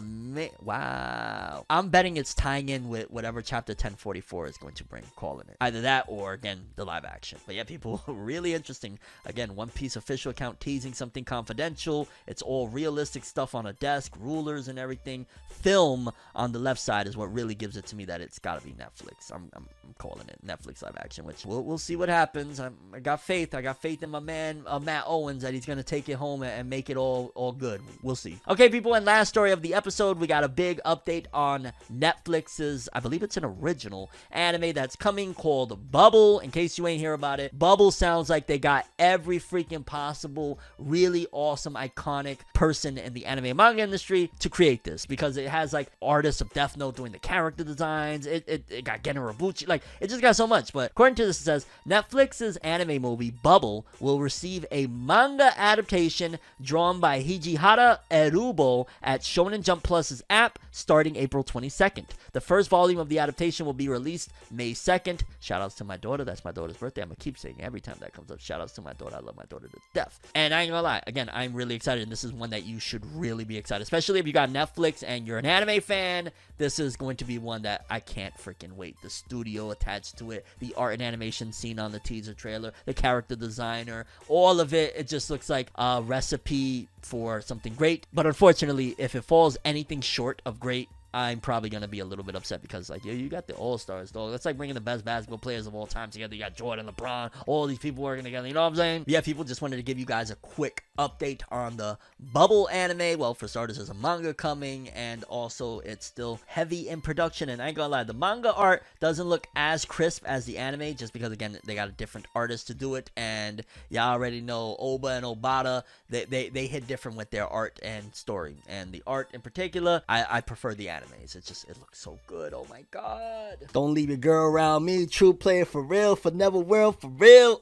Wow. I'm betting it's tying in with whatever chapter 1044 is going to bring, calling it. Either that or, again, the live action. But yeah, people, really interesting. Again, One Piece official account teasing something confidential. It's all realistic stuff on a desk, rulers and everything. Film on the left side is what really gives it to me that it's got to be Netflix. I'm calling it Netflix live action, which we'll see what happens. I got faith. I got faith in my man, Matt Owens, that he's going to take it home and make it all good. We'll see. Okay, people, and last story of the episode, we got a big update on Netflix's, I believe it's an original anime that's coming called Bubble. In case you ain't hear about it, Bubble sounds like they got every freaking possible really awesome, iconic person in the anime and manga industry to create this, because it has like artists of Death Note doing the character designs. It got Gen Rabuchi, like it just got so much. But according to this, it says Netflix's anime movie Bubble will receive a manga adaptation drawn by Hijihara Erubo at Shonen Jump Plus's app starting April 22nd. The first volume of the adaptation will be released May 2nd. Shoutouts to my daughter. That's my daughter's birthday. I'm gonna keep saying every time that comes up. Shoutouts to my daughter. I love my daughter to death. And I ain't gonna lie. Again, I'm really excited. And this is one that you should really be excited, especially if you got Netflix and you're an anime fan. This is going to be one that I can't freaking wait. The studio attached to it, the art and animation seen on the teaser trailer, the character designer, all of it. It just looks like a recipe for something great. But unfortunately, if it falls anything short of great, I'm probably going to be a little bit upset, because, like, yo, you got the all-stars, dog. That's like bringing the best basketball players of all time together. You got Jordan, LeBron, all these people working together. You know what I'm saying? Yeah, people, just wanted to give you guys a quick update on the Bubble anime. Well, for starters, there's a manga coming, and also it's still heavy in production. And I ain't gonna lie, the manga art doesn't look as crisp as the anime, just because, again, they got a different artist to do it. And y'all already know Oba and Obata, they hit different with their art and story. And the art in particular, I prefer the anime. It looks so good. Oh my god. Don't leave your girl around me. True player for real. ForneverWorld for real.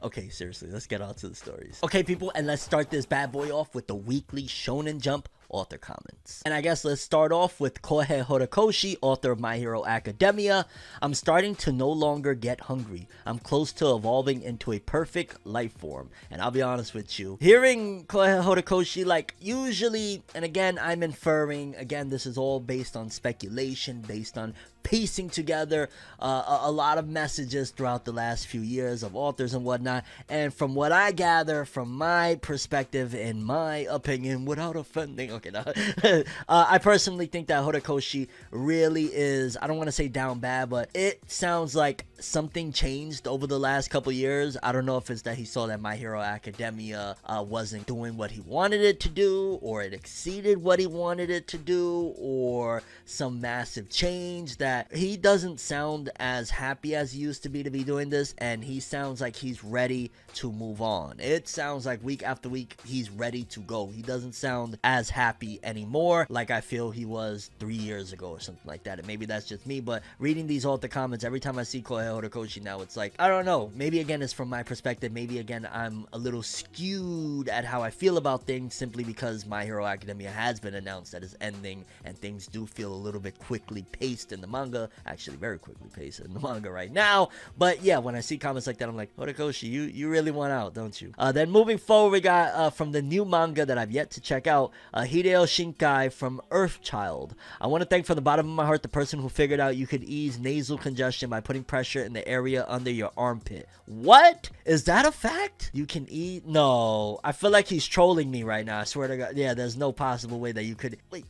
Okay, seriously, let's get on to the stories. Okay, people, and let's start this bad boy off with the weekly Shonen Jump author comments. And I guess let's start off with Kohei Horikoshi, author of My Hero Academia. I'm starting to no longer get hungry. I'm close to evolving into a perfect life form. And I'll be honest with you, hearing Kohei Horikoshi, like, usually, and again, I'm inferring, again, this is all based on speculation, based on piecing together a lot of messages throughout the last few years of authors and whatnot. And from what I gather, from my perspective, in my opinion, without offending, okay, no, I personally think that Horikoshi really is, I don't want to say down bad, but it sounds like something changed over the last couple years. I don't know if it's that he saw that My Hero Academia wasn't doing what he wanted it to do, or it exceeded what he wanted it to do, or some massive change that he doesn't sound as happy as he used to be doing this, and he sounds like he's ready to move on. It sounds like week after week he's ready to go. He doesn't sound as happy anymore like I feel he was 3 years ago or something like that. And maybe that's just me, but reading these author comments, every time I see Kohei Horikoshi now, it's like, I don't know, maybe again it's from my perspective, maybe again I'm a little skewed at how I feel about things, simply because My Hero Academia has been announced that it's ending, and things do feel a little bit quickly paced in the manga, actually very quickly paced in the manga right now. But yeah, when I see comments like that, I'm like, Horikoshi, you really want out, don't you? Then moving forward, we got from the new manga that I've yet to check out, Hideo Shinkai from Earthchild. I want to thank from the bottom of my heart the person who figured out you could ease nasal congestion by putting pressure in the area under your armpit. What? Is that a fact? You can eat? No. I feel like he's trolling me right now. I swear to God. Yeah, there's no possible way that you could... Wait.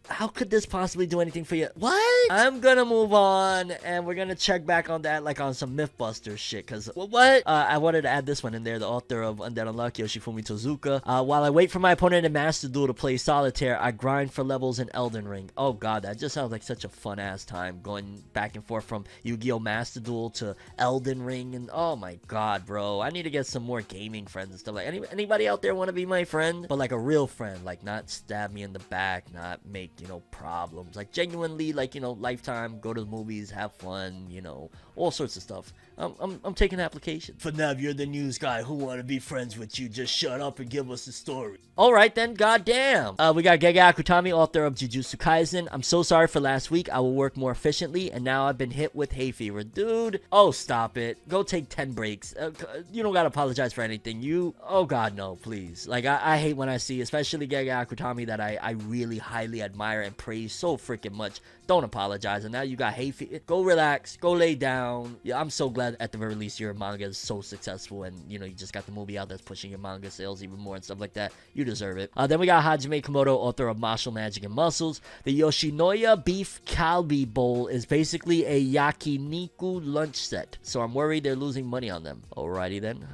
How could this possibly do anything for you? What? I'm gonna move on, and we're gonna check back on that, like on some Mythbusters shit, because what? I wanted to add this one in there, the author of Undead Unluck, Yoshifumi Tozuka. While I wait for my opponent in Master Duel to play Solitaire, I grind for levels in Elden Ring. Oh god, that just sounds like such a fun-ass time, going back and forth from Yu-Gi-Oh! Master Duel to Elden Ring, and oh my god, bro. I need to get some more gaming friends and stuff. Like, anybody out there want to be my friend? But like a real friend, like not stab me in the back, not make you know, problems. Like, genuinely, like, you know, lifetime, go to the movies, have fun, you know, all sorts of stuff. I'm taking applications. FORNEV, you're the news guy. Who want to be friends with you? Just shut up and give us the story. Alright then, goddamn. We got Gege Akutami, author of Jujutsu Kaisen. I'm so sorry for last week. I will work more efficiently, and now I've been hit with hay fever. Dude, oh, stop it. Go take 10 breaks. You don't gotta apologize for anything. Oh god, no, please. Like, I hate when I see, especially Gege Akutami, that I really highly admire and praise so freaking much. Don't apologize. And now you got hay fever. Go relax. Go lay down. Yeah, I'm so glad at the very least your manga is so successful, and you know, you just got the movie out that's pushing your manga sales even more and stuff like that. You deserve it. Then we got Hajime Komodo, author of Mashle, Magic, and Muscles. The Yoshinoya Beef Kalbi Bowl is basically a yakiniku lunch set, so I'm worried they're losing money on them. Alrighty then.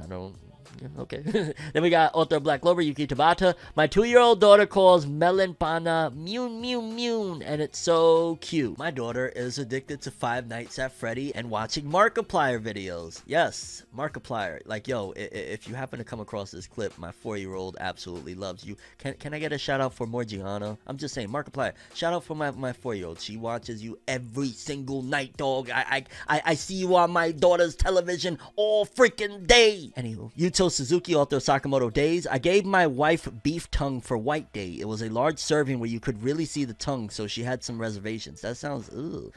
Okay. Then we got author of Black Clover, Yuki Tabata. My 2-year-old daughter calls Melon Pana Mewn Mew Mewn, and it's so cute. My daughter is addicted to Five Nights at Freddy and watching Markiplier videos. Yes, Markiplier. Like, yo, if you happen to come across this clip, my 4-year-old absolutely loves you. Can I get a shout out for Morgiana? I'm just saying, Markiplier. Shout out for my 4-year-old. She watches you every single night, dog. I see you on my daughter's television all freaking day. Anywho, Yuto Suzuki, author of Sakamoto Days. I gave my wife beef tongue for White Day. It was a large serving where you could really see the tongue, so she had some reservations. That sounds, ugh.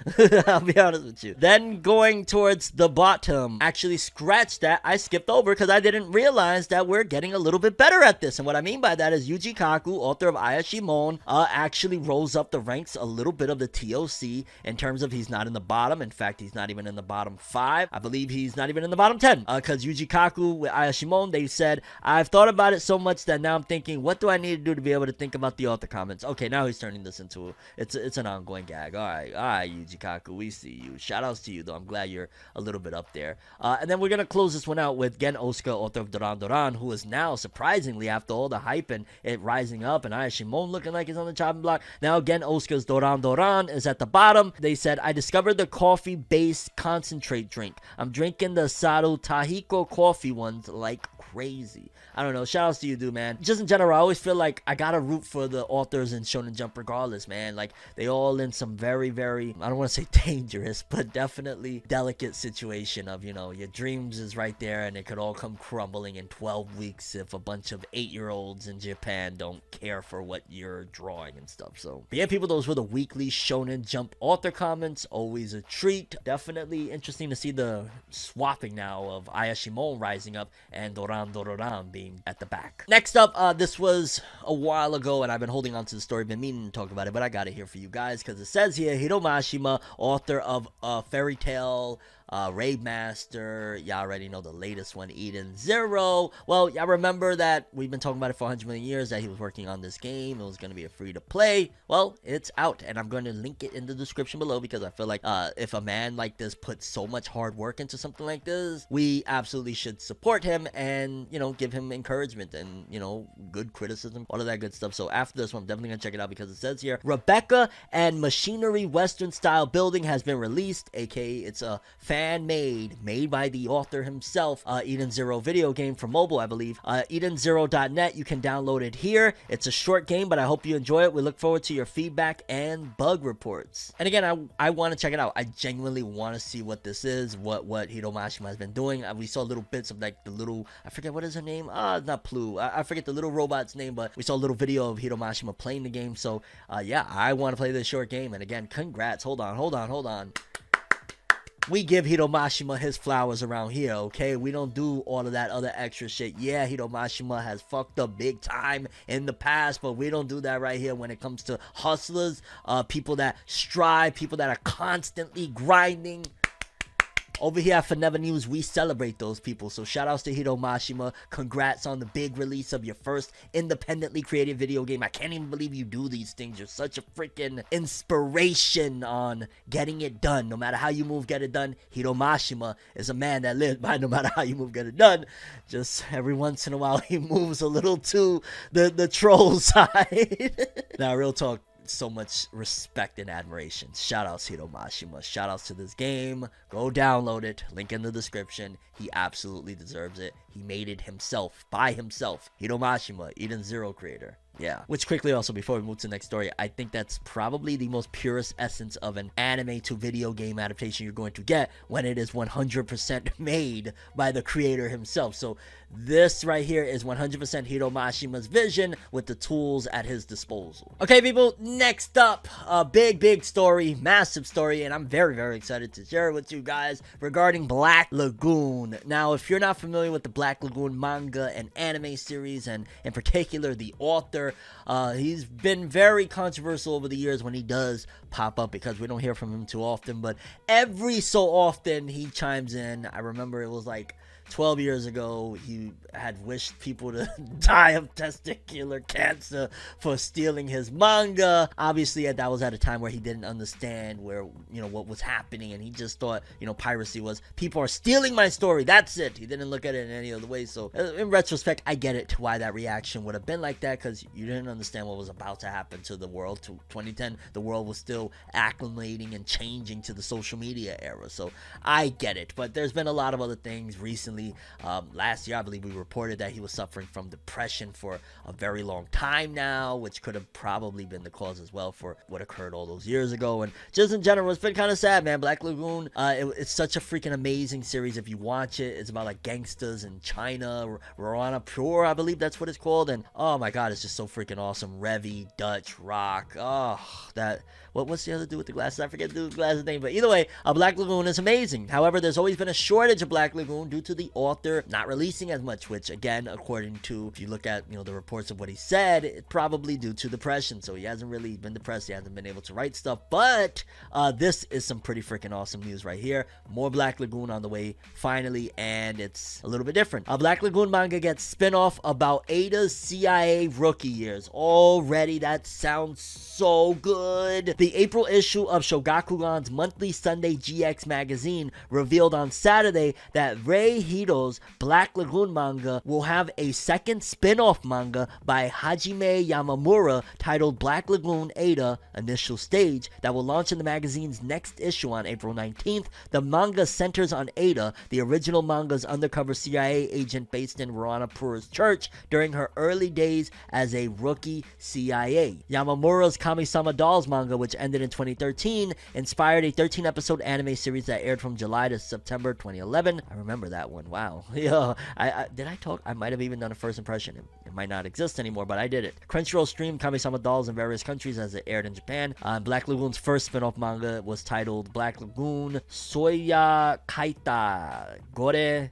I'll be honest with you. Then going towards the bottom, actually scratch that. I skipped over because I didn't realize that we're getting a little bit better at this. And what I mean by that is Yuji Kaku, author of Ayashimon, actually rose up the ranks a little bit of the TOC in terms of he's not in the bottom. In fact, he's not even in the bottom 5. I believe he's not even in the bottom 10 because Yuji Kaku with Ayashimon, they said, I've thought about it so much that now I'm thinking, what do I need to do to be able to think about the author comments? Okay, now he's turning this into it's an ongoing gag. All right, Yuji Kaku, we see you. Shout outs to you, though. I'm glad you're a little bit up there. And then we're gonna close this one out with Gen Osuka, author of Doran Doran, who is now surprisingly, after all the hype and it rising up and Ayashimon looking like he's on the chopping block, now Gen Osuka's Doran Doran is at the bottom. They said, I discovered the coffee-based concentrate drink. I'm drinking the Saru Tahiko coffee ones like crazy. I don't know. Shout outs to you, dude, man. Just in general, I always feel like I gotta root for the authors in Shonen Jump regardless, man. Like, they all in some very, very, I don't want to say dangerous, but definitely delicate situation of, you know, your dreams is right there and it could all come crumbling in 12 weeks if a bunch of 8-year-olds in Japan don't care for what you're drawing and stuff. So, but yeah, people, those were the weekly Shonen Jump author comments. Always a treat. Definitely interesting to see the swapping now of Ayashimon rising up and Doran Doran being at the back. Next up, this was a while ago, and I've been holding on to the story, been meaning to talk about it, but I got it here for you guys, because it says here, Hiro Mashima, author of Fairy Tail, Raid Master, y'all already know the latest one, Eden Zero. Well, y'all remember that we've been talking about it for 100 million years, that he was working on this game. It was going to be a free-to-play. Well, it's out, and I'm going to link it in the description below, because I feel like if a man like this puts so much hard work into something like this, we absolutely should support him and, you know, give him encouragement and, you know, good criticism, all of that good stuff. So after this one, I'm definitely going to check it out, because it says here, Rebecca and Machinery Western-style building has been released, aka it's a made by the author himself, Eden Zero video game for mobile, I believe. EdenZero.net, you can download it here. It's a short game, but I hope you enjoy it. We look forward to your feedback and bug reports. And again, I want to check it out. I genuinely want to see what this is, what Hiro Mashima has been doing. We saw little bits of like the little, I forget what is her name. Not Plu. I forget the little robot's name, but we saw a little video of Hiro Mashima playing the game. So yeah, I want to play this short game. And again, congrats. Hold on. We give Hiro Mashima his flowers around here, okay? We don't do all of that other extra shit. Yeah, Hiro Mashima has fucked up big time in the past, but we don't do that right here when it comes to hustlers, people that strive, people that are constantly grinding. Over here at ForneverNews, we celebrate those people. So shout outs to Hiro Mashima. Congrats on the big release of your first independently created video game. I can't even believe you do these things. You're such a freaking inspiration on getting it done. No matter how you move, get it done. Hiro Mashima is a man that lives by no matter how you move, get it done. Just every once in a while, he moves a little to the troll side. Now, real talk. So much respect and admiration. Shout outs Hiro Mashima. Shout outs to this game. Go download it. Link in the description. He absolutely deserves it. He made it himself, by himself. Hiro Mashima, Eden Zero creator. Yeah. Which quickly also, before we move to the next story, I think that's probably the most purest essence of an anime to video game adaptation you're going to get when it is 100% made by the creator himself. So this right here is 100% Hiro Mashima's vision with the tools at his disposal. Okay, people, next up, a big story, massive story, and I'm very excited to share it with you guys regarding Black Lagoon. Now, if you're not familiar with the Black Lagoon manga and anime series, and in particular the author, he's been very controversial over the years when he does pop up because we don't hear from him too often, but every so often he chimes in. I remember it was like 12 years ago, he had wished people to die of testicular cancer for stealing his manga. Obviously, that was at a time where he didn't understand what was happening, and he just thought, piracy was, people are stealing my story, that's it. He didn't look at it in any other way. So in retrospect, I get it, why that reaction would have been like that, because you didn't understand what was about to happen to the world. To 2010, the world was still acclimating and changing to the social media era. So I get it, but there's been a lot of other things recently. Last year, I believe we reported that he was suffering from depression for a very long time now, which could have probably been the cause as well for what occurred all those years ago. And just in general, it's been kind of sad, man. Black Lagoon, it's such a freaking amazing series. If you watch it, it's about like gangsters in China, Rwanda Pure, I believe that's what it's called. And oh my god, it's just so freaking awesome. Revy, Dutch, Rock, what's the other dude with the glasses? I forget the dude with the glasses name, but either way, Black Lagoon is amazing. However, there's always been a shortage of Black Lagoon due to the author not releasing as much, which again, according to, if you look at, the reports of what he said, it's probably due to depression. So he hasn't really been depressed. He hasn't been able to write stuff, but this is some pretty freaking awesome news right here. More Black Lagoon on the way, finally, and it's a little bit different. Black Lagoon manga gets spin-off about Ada's CIA rookie years. Already, that sounds so good. The April issue of Shogakugan's monthly Sunday GX magazine revealed on Saturday that Rei Hito's Black Lagoon manga will have a second spin-off manga by Hajime Yamamura titled Black Lagoon Ada Initial Stage that will launch in the magazine's next issue on April 19th. The manga centers on Ada, the original manga's undercover CIA agent based in Ranapura's church during her early days as a rookie CIA. Yamamura's Kami-sama Dolls manga, which ended in 2013, inspired a 13-episode anime series that aired from July to September 2011. I remember that one. Wow. Yeah. Did I talk? I might have even done a first impression. It might not exist anymore, but I did it. Crunchyroll streamed Kami-sama Dolls in various countries as it aired in Japan. Black Lagoon's first spin-off manga was titled Black Lagoon Soya Kaita Gore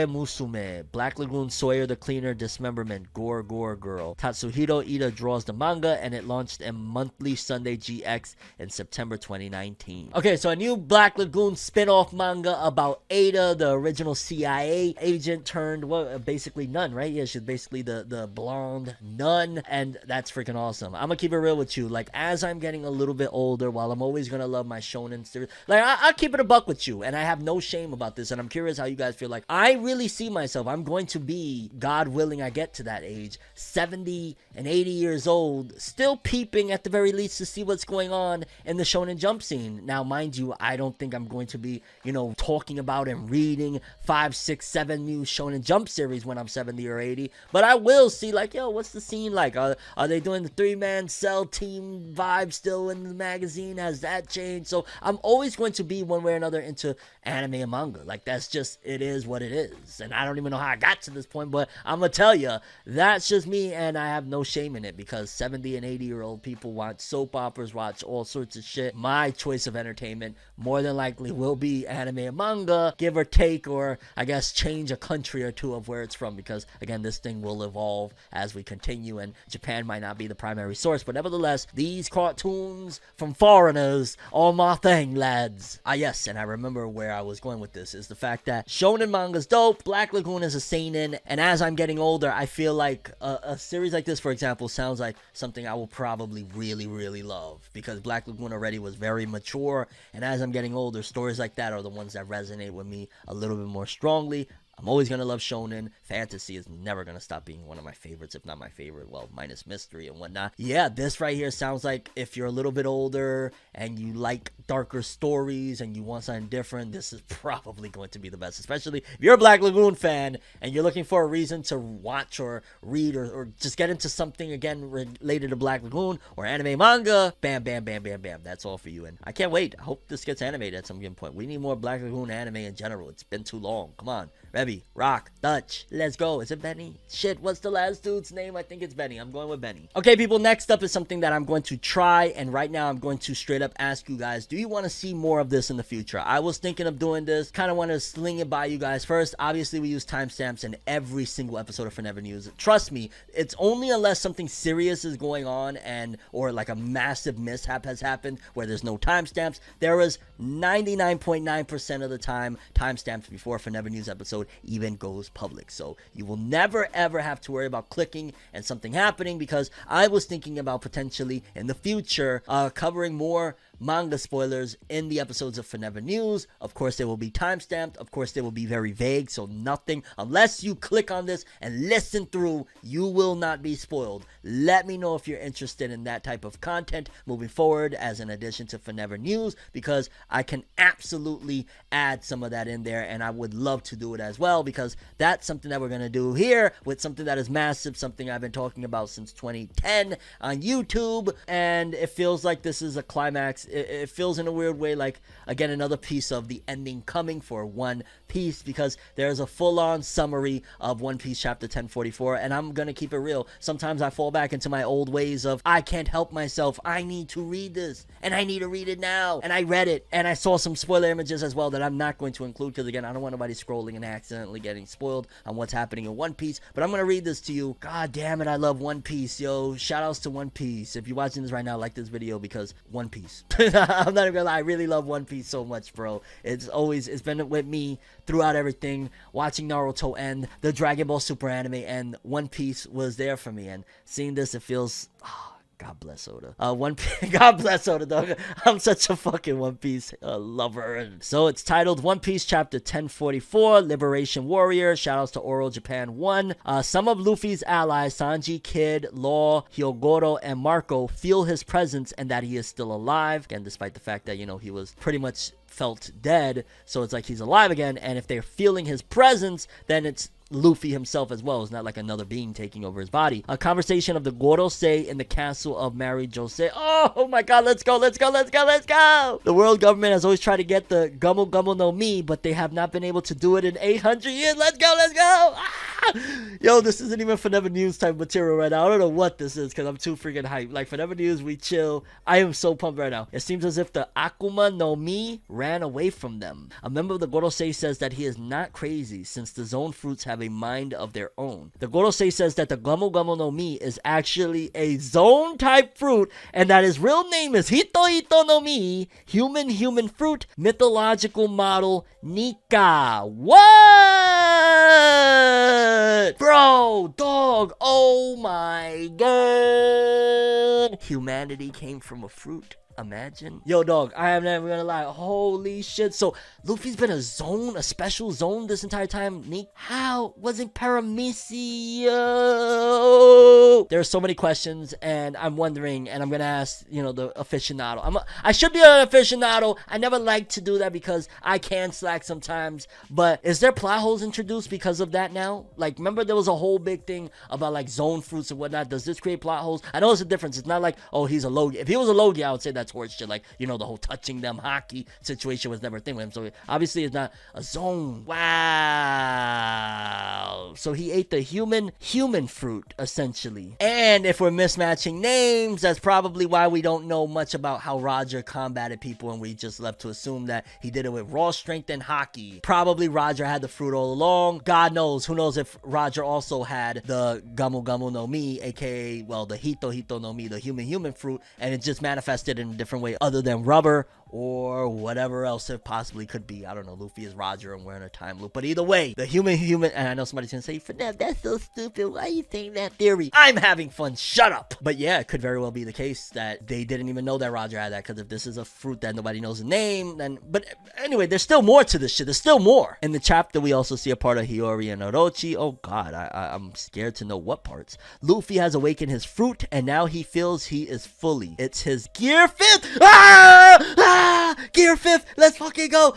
Musume. Black Lagoon Sawyer the Cleaner Dismemberment Gore Girl. Tatsuhiro Ida draws the manga, and it launched in monthly Sunday GX in September 2019. Okay, so a new Black Lagoon spin-off manga about Ada, the original CIA agent turned, basically nun, right? Yeah, she's basically the blonde nun, and that's freaking awesome. I'm gonna keep it real with you. Like, as I'm getting a little bit older, while I'm always gonna love my shonen series, like, I'll keep it a buck with you, and I have no shame about this, and I'm curious how you guys feel. Like, I really see myself, I'm going to be, God willing, I get to that age, 70 and 80 years old, still peeping at the very least to see what's going on in the Shonen Jump scene. Now, mind you, I don't think I'm going to be, talking about and reading 5, 6, 7 new Shonen Jump series when I'm 70 or 80, but I will see, like, yo, what's the scene like? Are they doing the 3-man cell team vibe still in the magazine? Has that changed? So I'm always going to be, one way or another, into anime and manga. Like, that's just, it is what it is, and I don't even know how I got to this point, but I'm gonna tell you, that's just me, and I have no shame in it, because 70 and 80-year-old people watch soap operas, watch all sorts of shit. My choice of entertainment more than likely will be anime and manga, give or take, or I guess change a country or two of where it's from, because again, this thing will evolve as we continue, and Japan might not be the primary source, but nevertheless, these cartoons from foreigners are my thing, lads. Yes, and I remember where I was going with this, is the fact that shonen manga's dope, Black Lagoon is a seinen, and as I'm getting older, I feel like a series like this, for example, sounds like something I will probably really love, because Black Lagoon already was very mature, and as I'm getting older, stories like that are the ones that resonate with me a little bit more strongly. I'm always going to love shonen. Fantasy is never going to stop being one of my favorites, if not my favorite, well, minus mystery and whatnot. Yeah, this right here sounds like if you're a little bit older and you like darker stories and you want something different, this is probably going to be the best. Especially if you're a Black Lagoon fan and you're looking for a reason to watch or read or just get into something again related to Black Lagoon or anime manga, bam, bam, bam, bam, bam. That's all for you. And I can't wait. I hope this gets animated at some given point. We need more Black Lagoon anime in general. It's been too long. Come on. Rebby, Rock, Dutch, let's go. Is it Benny? Shit, what's the last dude's name? I think it's Benny. I'm going with Benny. Okay, people, next up is something that I'm going to try, and right now I'm going to straight up ask you guys, do you want to see more of this in the future? I was thinking of doing this, kind of want to sling it by you guys first. Obviously, we use timestamps in every single episode of Forever News. Trust me, it's only unless something serious is going on or like a massive mishap has happened where there's no timestamps. There is 99.9% of the time timestamps before Forever News episode even goes public. So you will never ever have to worry about clicking and something happening, because I was thinking about potentially in the future covering more manga spoilers in the episodes of Forever News. Of course, they will be timestamped. Of course, they will be very vague, so nothing, unless you click on this and listen through, you will not be spoiled. Let me know if you're interested in that type of content moving forward as an addition to Forever News, because I can absolutely add some of that in there, and I would love to do it as well, because that's something that we're going to do here with something that is massive, something I've been talking about since 2010 on YouTube, and it feels like this is a climax. It feels in a weird way like, again, another piece of the ending coming for One Piece, because there's a full-on summary of One Piece chapter 1044, and I'm gonna keep it real. Sometimes I fall back into my old ways of, I can't help myself, I need to read this, and I need to read it now, and I read it, and I saw some spoiler images as well that I'm not going to include, because again, I don't want nobody scrolling and accidentally getting spoiled on what's happening in One Piece, but I'm gonna read this to you. God damn it, I love One Piece, yo. Shout outs to One Piece. If you're watching this right now, like this video, because One Piece. I'm not even gonna lie, I really love One Piece so much, bro. It's been with me throughout everything. Watching Naruto end, the Dragon Ball Super anime, and One Piece was there for me. And seeing this, it feels... God bless Oda. God bless Oda, dog. I'm such a fucking One Piece lover. And so it's titled One Piece Chapter 1044, Liberation Warrior. Shoutouts to Oro Japan 1. Some of Luffy's allies, Sanji, Kid, Law, Hyogoro, and Marco, feel his presence and that he is still alive. Again, despite the fact that, you know, he was pretty much felt dead. So it's like he's alive again. And if they're feeling his presence, then it's Luffy himself as well. It's not like another being taking over his body. A conversation of the Gorosei in the castle of Mary Jose. Oh my god, let's go, let's go, let's go, let's go! The world government has always tried to get the Gumu Gumu no Mi, but they have not been able to do it in 800 years. Let's go, let's go! Yo, this isn't even Forever News type material right now. I don't know what this is, because I'm too freaking hyped. Like, Forever News, we chill. I am so pumped right now. It seems as if the Akuma no Mi ran away from them. A member of the Gorosei says that he is not crazy, since the zone fruits have a mind of their own. The Gorosei says that the Gumu Gumu no Mi is actually a zone type fruit, and that his real name is Hito Hito no Mi, human fruit, mythological model Nika. What? Bro, dog, oh my god. Humanity came from a fruit. Imagine. Yo, dog, I am never gonna lie. Holy shit. So, Luffy's been a special zone this entire time. Nick, how was it Paramecio? There are so many questions, and I'm wondering, and I'm gonna ask, you know, the aficionado. I should be an aficionado. I never like to do that because I can slack sometimes, but is there plot holes introduced because of that now? Like, remember there was a whole big thing about, like, zone fruits and whatnot. Does this create plot holes? I know it's a difference. It's not like, oh, he's a Logia. If he was a Logia, I would say that's horse shit. Like, you know, the whole touching them hockey situation was never a thing with him. So obviously it's not a zone. Wow. So he ate the human fruit, essentially. And if we're mismatching names, that's probably why we don't know much about how Roger combated people, and we just left to assume that he did it with raw strength and hockey. Probably Roger had the fruit all along. God knows. Who knows if Roger also had the Gumu Gumu no Mi, aka, well, the Hito Hito no Mi, the human fruit, and it just manifested in a different way other than rubber or whatever else it possibly could be. I don't know. Luffy is Roger and we're in a time loop. But either way, the human, and I know somebody's gonna say, Fornev, that's so stupid. Why are you saying that theory? I'm having fun. Shut up. But yeah, it could very well be the case that they didn't even know that Roger had that, because if this is a fruit that nobody knows the name, then... But anyway, there's still more to this shit. There's still more. In the chapter, we also see a part of Hiyori and Orochi. Oh god, I'm scared to know what parts. Luffy has awakened his fruit, and now he feels he is fully. It's his gear fifth. Ah! Gear 5th, let's fucking go.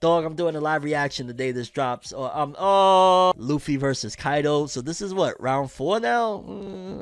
Dog, I'm doing a live reaction the day this drops. Luffy versus Kaido. So this is what, round 4 now?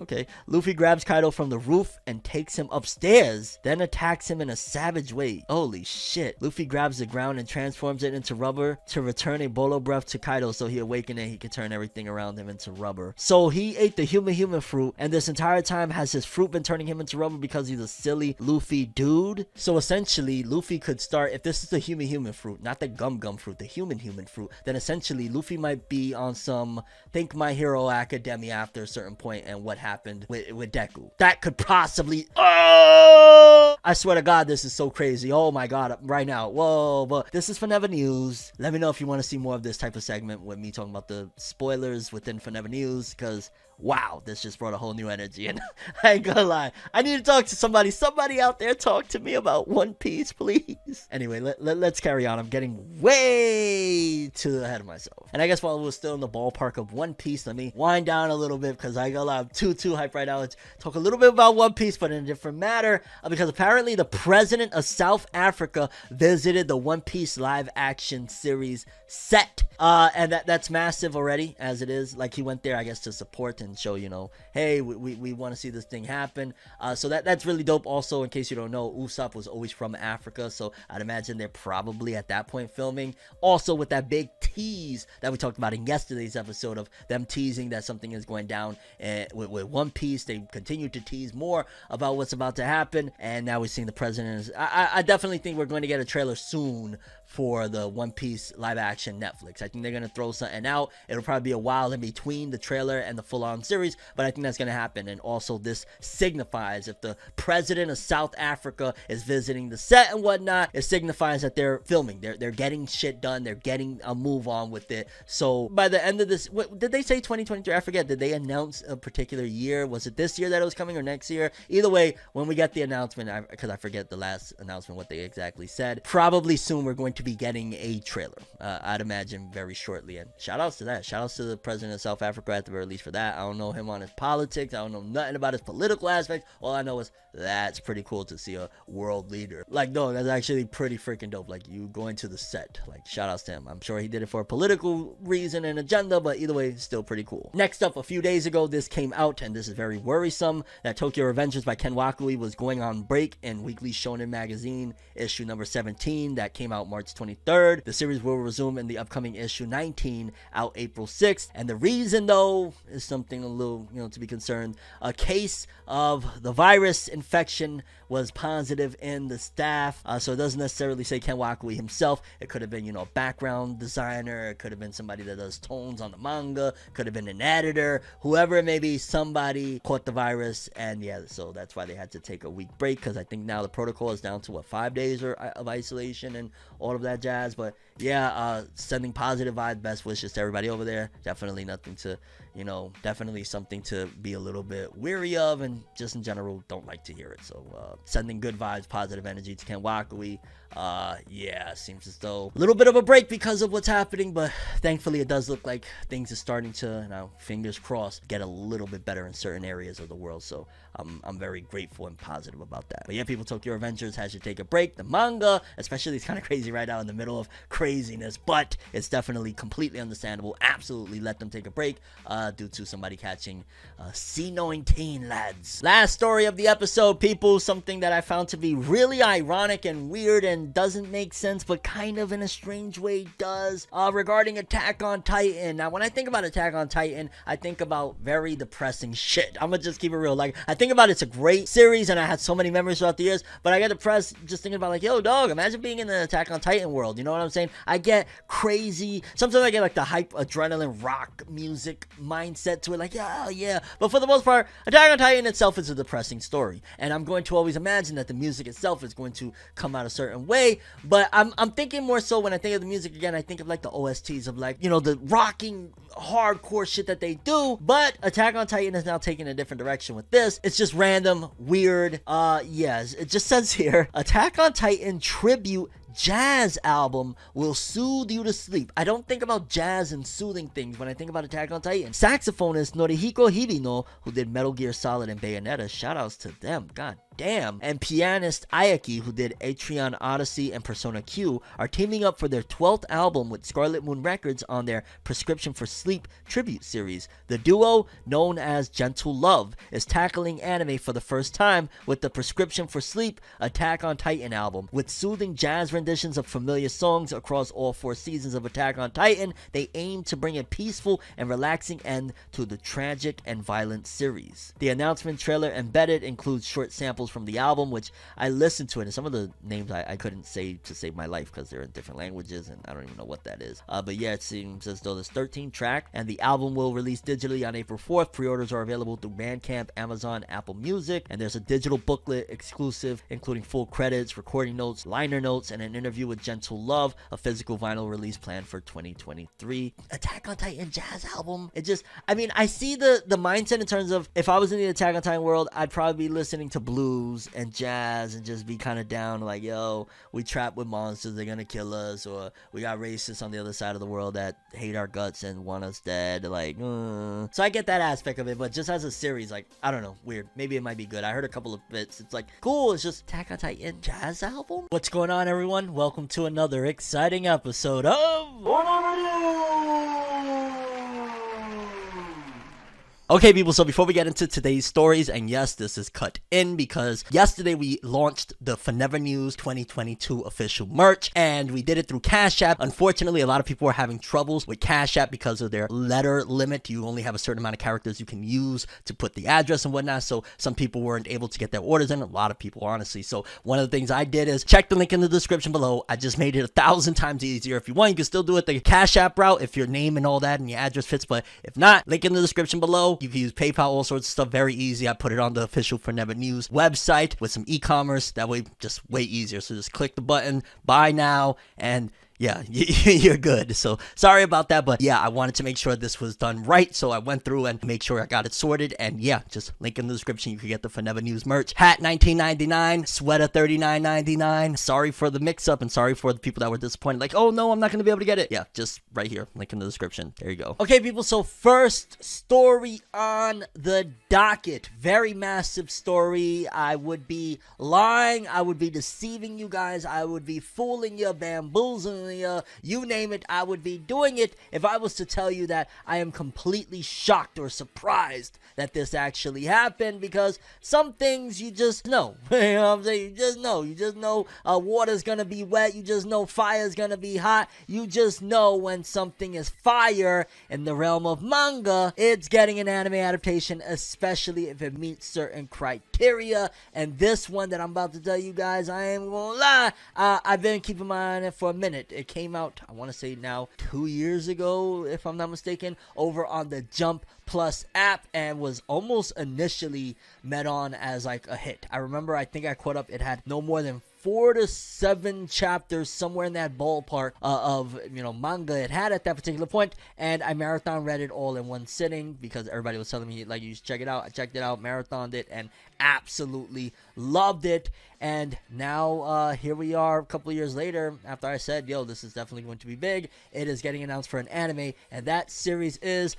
Okay. Luffy grabs Kaido from the roof and takes him upstairs, then attacks him in a savage way. Holy shit. Luffy grabs the ground and transforms it into rubber to return a bolo breath to Kaido so he awakened and he could turn everything around him into rubber. So he ate the human fruit, and this entire time has his fruit been turning him into rubber because he's a silly Luffy dude? So essentially, Luffy could start, if this is the human fruit, not the gum fruit, the human fruit, then essentially Luffy might be on some Think My Hero Academia after a certain point and what happened with Deku. That could possibly... I swear to God, this is so crazy. Oh my God, right now. Whoa, but this is Forever News. Let me know if you want to see more of this type of segment with me talking about the spoilers within Forever News, because wow, this just brought a whole new energy. And I ain't gonna lie, I need to talk to somebody. Somebody out there talk to me about One Piece, please. Anyway, let's carry on. I'm getting way too ahead of myself. And I guess while we're still in the ballpark of One Piece, let me wind down a little bit, because I got I'm too hype right now. Let's talk a little bit about One Piece, but in a different matter, because apparently the president of South Africa visited the One Piece live action series set. And that's massive already, as it is. Like, he went there, I guess, to support and show, you know, hey, we want to see this thing happen. So that's really dope. Also, in case you don't know, Usopp was always from Africa, so I'd imagine they're probably at that point filming. Also, with that big tease that we talked about in yesterday's episode of them teasing that something is going down with One Piece, they continue to tease more about what's about to happen, and now we're seeing the president. I definitely think we're going to get a trailer soon for the One Piece live action Netflix. I think they're going to throw something out. It'll probably be a while in between the trailer and the full-on series, but I think that's going to happen. And also, this signifies, if the president of South Africa is visiting the set and whatnot, it signifies that they're filming. They're getting shit done. They're getting a move on with it. So by the end of this, did they say 2023? I forget. Did they announce a particular year? Was it this year that it was coming or next year? Either way, when we get the announcement, because I forget the last announcement what they exactly said, probably soon we're going to be getting a trailer. I'd imagine very shortly. And shout outs to that. Shout outs to the president of South Africa at the very least for that. I don't know him on his politics. I don't know nothing about his political aspects. All I know is that's pretty cool to see a world leader. Like, no, that's actually pretty freaking dope. Like, you going to the set. Like, shout outs to him. I'm sure he did it for a political reason and agenda, but either way, still pretty cool. Next up, a few days ago, this came out, and this is very worrisome, that Tokyo Revengers by Ken Wakui was going on break in Weekly Shonen Magazine, issue number 17, that came out March 23rd. The series will resume in the upcoming issue 19, out April 6th. And the reason, though, is something a little, to be concerned. A case of the virus infection was positive in the staff. So it doesn't necessarily say Ken Wakui himself. It could have been, a background designer. It could have been somebody that does tones on the manga. Could have been an editor. Whoever it may be, somebody caught the virus. And yeah, so that's why they had to take a week break, because I think now the protocol is down to 5 days of isolation and all of that jazz. But yeah, sending positive vibes, best wishes to everybody over there. Definitely nothing to, definitely something to be a little bit weary of, and just in general don't like to hear it. So sending good vibes, positive energy to Ken Wakui. Yeah, seems as though a little bit of a break because of what's happening, but thankfully it does look like things are starting to, fingers crossed, get a little bit better in certain areas of the world. So I'm very grateful and positive about that. But yeah, people, Tokyo Revengers has to take a break. The manga, especially, is kind of crazy right now in the middle of craziness, but it's definitely completely understandable. Absolutely let them take a break due to somebody catching C19, lads. Last story of the episode, people, something that I found to be really ironic and weird and doesn't make sense, but kind of in a strange way does, regarding Attack on Titan. Now, when I think about Attack on Titan, I think about very depressing shit. I'm gonna just keep it real. Like, I think about it's a great series, and I had so many memories throughout the years, but I get depressed just thinking about, like, yo, dog, imagine being in the Attack on Titan world. You know what I'm saying? I get crazy. Sometimes I get, like, the hype, adrenaline, rock music mindset to it, like, yeah. But for the most part, Attack on Titan itself is a depressing story, and I'm going to always imagine that the music itself is going to come out a certain way. But I'm thinking more so, when I think of the music again, I think of, like, the OSTs of, like, the rocking hardcore shit that they do. But Attack on Titan is now taking a different direction with this. It's just random, weird. Yes, it just says here, Attack on Titan tribute jazz album will soothe you to sleep. I don't think about jazz and soothing things when I think about Attack on Titan. Saxophonist Norihiko Hibino, who did Metal Gear Solid and Bayonetta, shoutouts to them. God damn. And pianist Ayaki, who did Atrion Odyssey and Persona Q, are teaming up for their 12th album with Scarlet Moon Records on their Prescription for Sleep tribute series. The duo, known as Gentle Love, is tackling anime for the first time with the Prescription for Sleep Attack on Titan album. With soothing jazz renditions of familiar songs across all 4 seasons of Attack on Titan, they aim to bring a peaceful and relaxing end to the tragic and violent series. The announcement trailer embedded includes short samples from the album, which I listened to it, and some of the names I couldn't say to save my life because they're in different languages and I don't even know what that is. But yeah, it seems as though there's 13 tracks, and the album will release digitally on April 4th. Pre-orders are available through Bandcamp, Amazon, Apple Music, and there's a digital booklet exclusive including full credits, recording notes, liner notes, and an interview with Gentle Love. A physical vinyl release planned for 2023. Attack on Titan jazz album. It just, I mean, I see the mindset in terms of if I was in the Attack on Titan world, I'd probably be listening to blues and jazz and just be kind of down like, yo, we trapped with monsters, they're gonna kill us, or we got racists on the other side of the world that hate our guts and want us dead, like, So I get that aspect of it, but just as a series, like, I don't know, weird. Maybe it might be good. I heard a couple of bits. It's like, cool, it's just Attack on Titan jazz album? What's going on, everyone? Welcome to another exciting episode of Okay, people, so before we get into today's stories, and yes, this is cut in because yesterday we launched the FORNEVERNEWS 2022 official merch, and we did it through Cash App. Unfortunately, a lot of people are having troubles with Cash App because of their letter limit. You only have a certain amount of characters you can use to put the address and whatnot, so some people weren't able to get their orders in. A lot of people, honestly. So one of the things I did is check the link in the description below. I just made it 1,000 times easier. If you want, you can still do it the Cash App route if your name and all that and your address fits, but if not, link in the description below. You can use PayPal, all sorts of stuff, very easy. I put it on the official FORNEVERNEWS website with some e-commerce. That way, just way easier. So just click the button, buy now, and yeah, you're good. So sorry about that, but yeah, I wanted to make sure this was done right, so I went through and make sure I got it sorted. And yeah, just link in the description. You can get the FORNEVERNEWS merch. Hat $19.99, sweater $39.99. Sorry for the mix-up and sorry for the people that were disappointed. Like, oh no, I'm not gonna be able to get it. Yeah, just right here, link in the description. There you go. Okay, people. So first story on the docket. Very massive story. I would be lying. I would be deceiving you guys. I would be fooling you, bamboozling. You name it, I would be doing it if I was to tell you that I am completely shocked or surprised that this actually happened, because some things you just know. You know what I'm saying? You just know water's gonna be wet. You just know fire's gonna be hot. You just know when something is fire in the realm of manga, it's getting an anime adaptation, especially if it meets certain criteria. And this one that I'm about to tell you guys, I ain't gonna lie, I've been keeping my eye on it for a minute. It came out, I want to say now 2 years ago, if I'm not mistaken, over on the Jump Plus app, and was almost initially met on as like a hit. I remember, I think I caught up, it had no more than 4 to 7 chapters, somewhere in that ballpark of, you know, manga it had at that particular point, and I marathon read it all in one sitting because everybody was telling me, like, you should check it out. I checked it out, marathoned it, and absolutely loved it. And now here we are a couple of years later, after I said, yo, this is definitely going to be big. It is getting announced for an anime, and that series is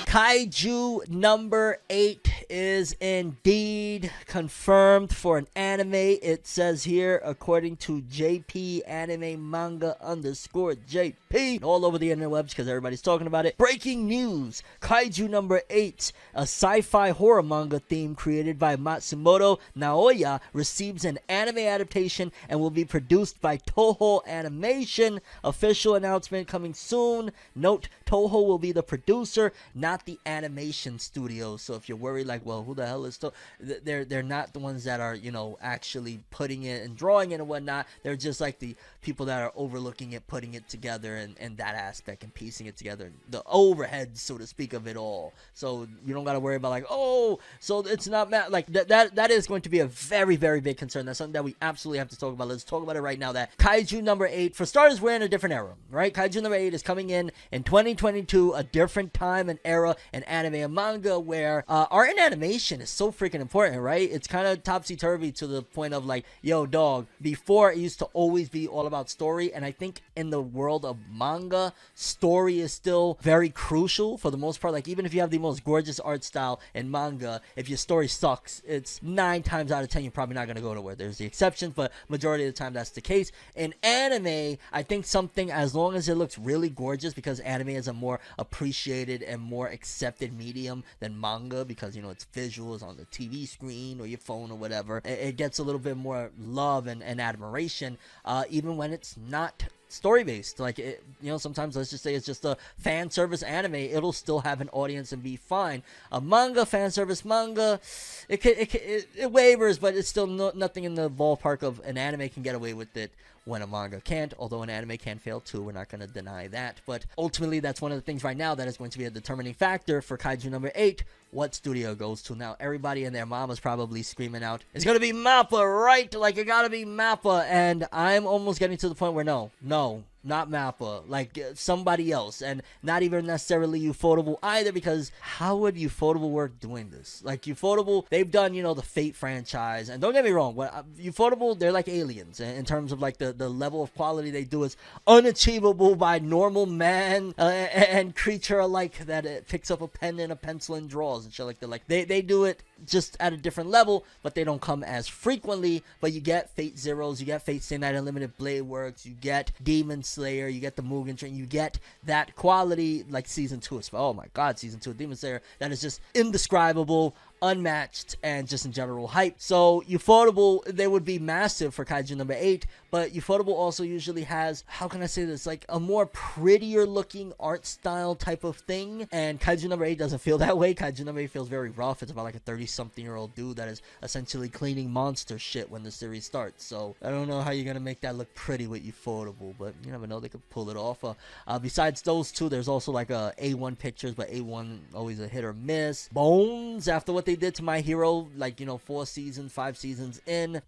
Kaiju number 8 is indeed confirmed for an anime. It says here, according to JP Anime Manga _JP, all over the interwebs because everybody's talking about it. Breaking news: Kaiju number 8, a sci-fi horror manga theme created by Matsumoto Naoya, receives an anime adaptation and will be produced by Toho Animation. Official announcement coming soon. Note: Toho will be the producer, not the animation studio. So if you're worried, like, well, who the hell is Toho? They're not the ones that are, you know, actually putting it and drawing it and whatnot. They're just like the people that are overlooking it, putting it together, and that aspect, and piecing it together, the overhead, so to speak, of it all. So you don't got to worry about, like, oh, so it's not like that is going to be a very, very big concern. That's something that we absolutely have to talk about. Let's talk about it right now. That Kaiju number 8, for starters, we're in a different era, right? Kaiju number 8 is coming in 2022, a different time and era in anime and manga, where our animation is so freaking important, right? It's kind of topsy-turvy to the point of like, yo, dog, before it used to always be all about story, and I think in the world of manga, story is still very crucial for the most part. Like, even if you have the most gorgeous art style in manga, if your story sucks, it's 9 times out of 10 you're probably not going to go nowhere. There's the exceptions, but majority of the time that's the case. In anime, I think something, as long as it looks really gorgeous, because anime is a more appreciated and more accepted medium than manga, because, you know, it's visuals on the TV screen or your phone or whatever, it gets a little bit more love and admiration, even when it's not story based. Like, it, you know, sometimes let's just say it's just a fan service anime, it'll still have an audience and be fine. A manga, fan service manga, it wavers, but it's still nothing in the ballpark of an anime can get away with it when a manga can't, although an anime can fail too. We're not going to deny that, but ultimately that's one of the things right now that is going to be a determining factor for Kaiju number 8, what studio goes to. Now, everybody and their mama's probably screaming out, it's going to be MAPPA, right? Like, it got to be MAPPA, and I'm almost getting to the point where no, not MAPPA, like somebody else, and not even necessarily Ufotable either, because how would Ufotable work doing this? Like, Ufotable, they've done, you know, the Fate franchise, and don't get me wrong, Ufotable, they're like aliens in terms of like the level of quality they do is unachievable by normal man and creature alike that it picks up a pen and a pencil and draws and shit like that. Like, they do it just at a different level, but they don't come as frequently. But you get Fate Zeros, you get Fate Stay Night Unlimited Blade Works, you get Demon Slayer, you get the Mugen Train, you get that quality like season 2 is, oh my god, season 2 of Demon Slayer, that is just indescribable, unmatched, and just in general hype. So Ufotable, they would be massive for Kaiju number 8, but Ufotable also usually has, how can I say this, like a more prettier looking art style type of thing, and Kaiju number 8 doesn't feel that way. Kaiju number 8 feels very rough. It's about like a 30-something-year-old dude that is essentially cleaning monster shit when the series starts. So I don't know how you're gonna make that look pretty with Ufotable, but you never know, they could pull it off. Besides those two, there's also like A1 Pictures, but A1 always a hit or miss. Bones, after what they did to My Hero, like, you know, 4 seasons, 5 seasons in,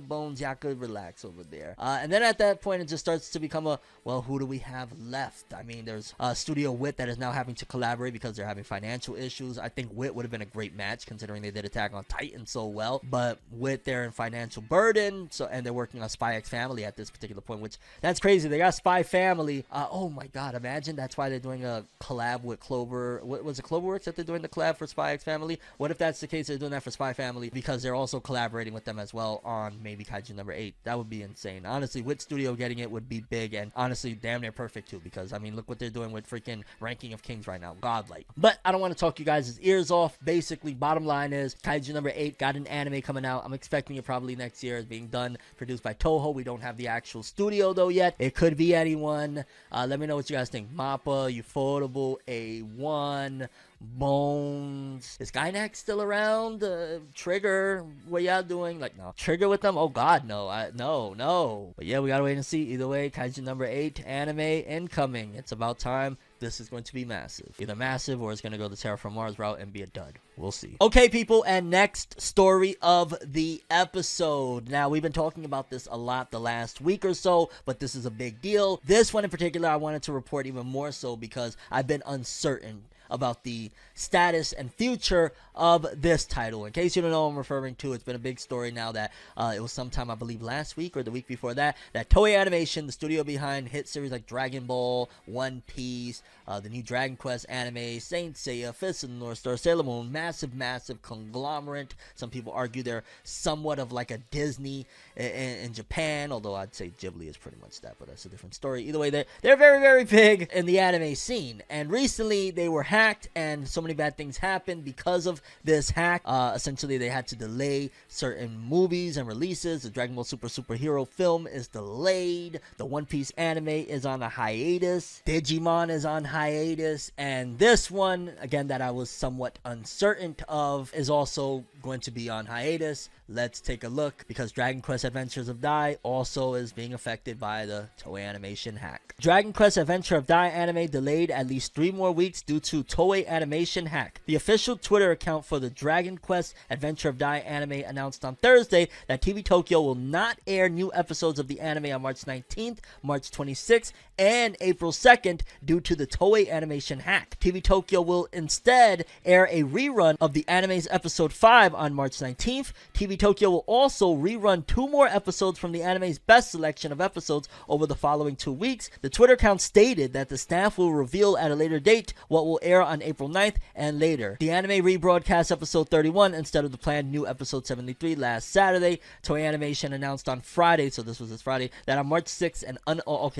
Bones, y'all could relax over there. And then at that point, it just starts to become a, well, who do we have left? I mean, there's Studio Wit that is now having to collaborate because they're having financial issues. I think Wit would have been a great match considering they did Attack on Titan so well, but Wit, they're in financial burden, so, and they're working on Spy X Family at this particular point, which, that's crazy. They got Spy Family. Oh my god, imagine that's why they're doing a collab with Clover. What was it, Cloverworks, that they're doing the collab for Spy X Family? What if that's the case, they're doing that for Spy Family because they're also collaborating with them as well on maybe Kaiju number 8. That would be insane. Honestly, Wit Studio getting it would be big, and honestly damn near perfect too, because I mean, look what they're doing with freaking Ranking of Kings right now, godlike. But I don't want to talk you guys' ears off. Basically, bottom line is Kaiju number 8 got an anime coming out. I'm expecting it probably next year. It's being done, produced by Toho. We don't have the actual studio though yet. It could be anyone. Let me know what you guys think. MAPPA, Ufotable, A1, Bones. Is Skynex still around? Trigger, what y'all doing? Like, no. Trigger with them? Oh god, no. No. But yeah, we gotta wait and see. Either way, Kaiju number 8 anime incoming. It's about time. This is going to be massive. Either massive or it's going to go the Terra from Mars route and be a dud. We'll see. Okay, people, and next story of the episode. Now, we've been talking about this a lot the last week or so, but this is a big deal. This one in particular, I wanted to report even more so because I've been uncertain about the status and future of this title. In case you don't know what I'm referring to, it's been a big story now that it was sometime, I believe, last week or the week before that Toei Animation, the studio behind hit series like Dragon Ball, One Piece, the new Dragon Quest anime, Saint Seiya, Fist of the North Star, Sailor Moon, massive conglomerate. Some people argue they're somewhat of like a Disney in Japan, although I'd say Ghibli is pretty much that, but that's a different story. Either way, they're very big in the anime scene, and recently they were hacked, and so many bad things happened because of this hack. Essentially, they had to delay certain movies and releases. The Dragon Ball Superhero film is delayed. The One Piece anime is on a hiatus. Digimon is on hiatus. And this one, again, that I was somewhat uncertain of, is also going to be on hiatus. Let's take a look, because Dragon Quest Adventures of Dai also is being affected by the Toei Animation hack. Dragon Quest Adventure of Dai anime delayed at least 3 more weeks due to Toei animation hack. The official Twitter account for the Dragon Quest Adventure of Dai anime announced on Thursday that TV Tokyo will not air new episodes of the anime on March 19th, March 26th, and April 2nd due to the Toei animation hack. TV Tokyo will instead air a rerun of the anime's episode 5 on March 19th. TV Tokyo will also rerun 2 more episodes from the anime's best selection of episodes over the following 2 weeks. The Twitter account stated that the staff will reveal at a later date what will air on April 9th and later. The anime rebroadcast episode 31 instead of the planned new episode 73 last Saturday. Toei Animation announced on Friday, so this was this Friday, that on March 6th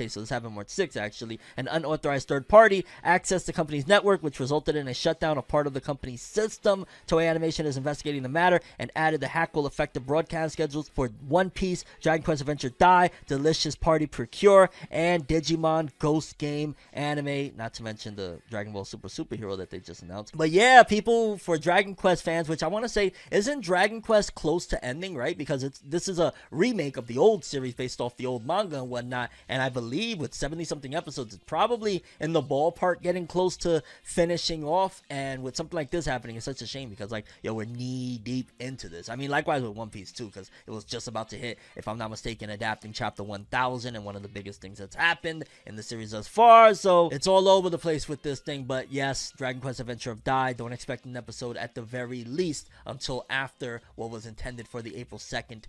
so this happened March 6th actually, an unauthorized third party accessed the company's network, which resulted in a shutdown of part of the company's system. Toei Animation is investigating the matter and added the hack will affect the broadcast schedules for One Piece, Dragon Quest Adventure Dai, Delicious Party Procure, and Digimon Ghost Game anime, not to mention the Dragon Ball Super Superhero that they just announced. But yeah, people, for Dragon Quest fans, which I want to say, isn't Dragon Quest close to ending, right? Because this is a remake of the old series based off the old manga and whatnot, and I believe with 70-something episodes, it's probably in the ballpark getting close to finishing off. And with something like this happening, it's such a shame because, like, yo, we're knee deep into this. I mean, likewise with One Piece too, because it was just about to hit, if I'm not mistaken, adapting chapter 1000, and one of the biggest things that's happened in the series thus far. So it's all over the place with this thing. But yes, Dragon Quest Adventure of Dai, don't expect an episode at the very least until after what was intended for the April 2nd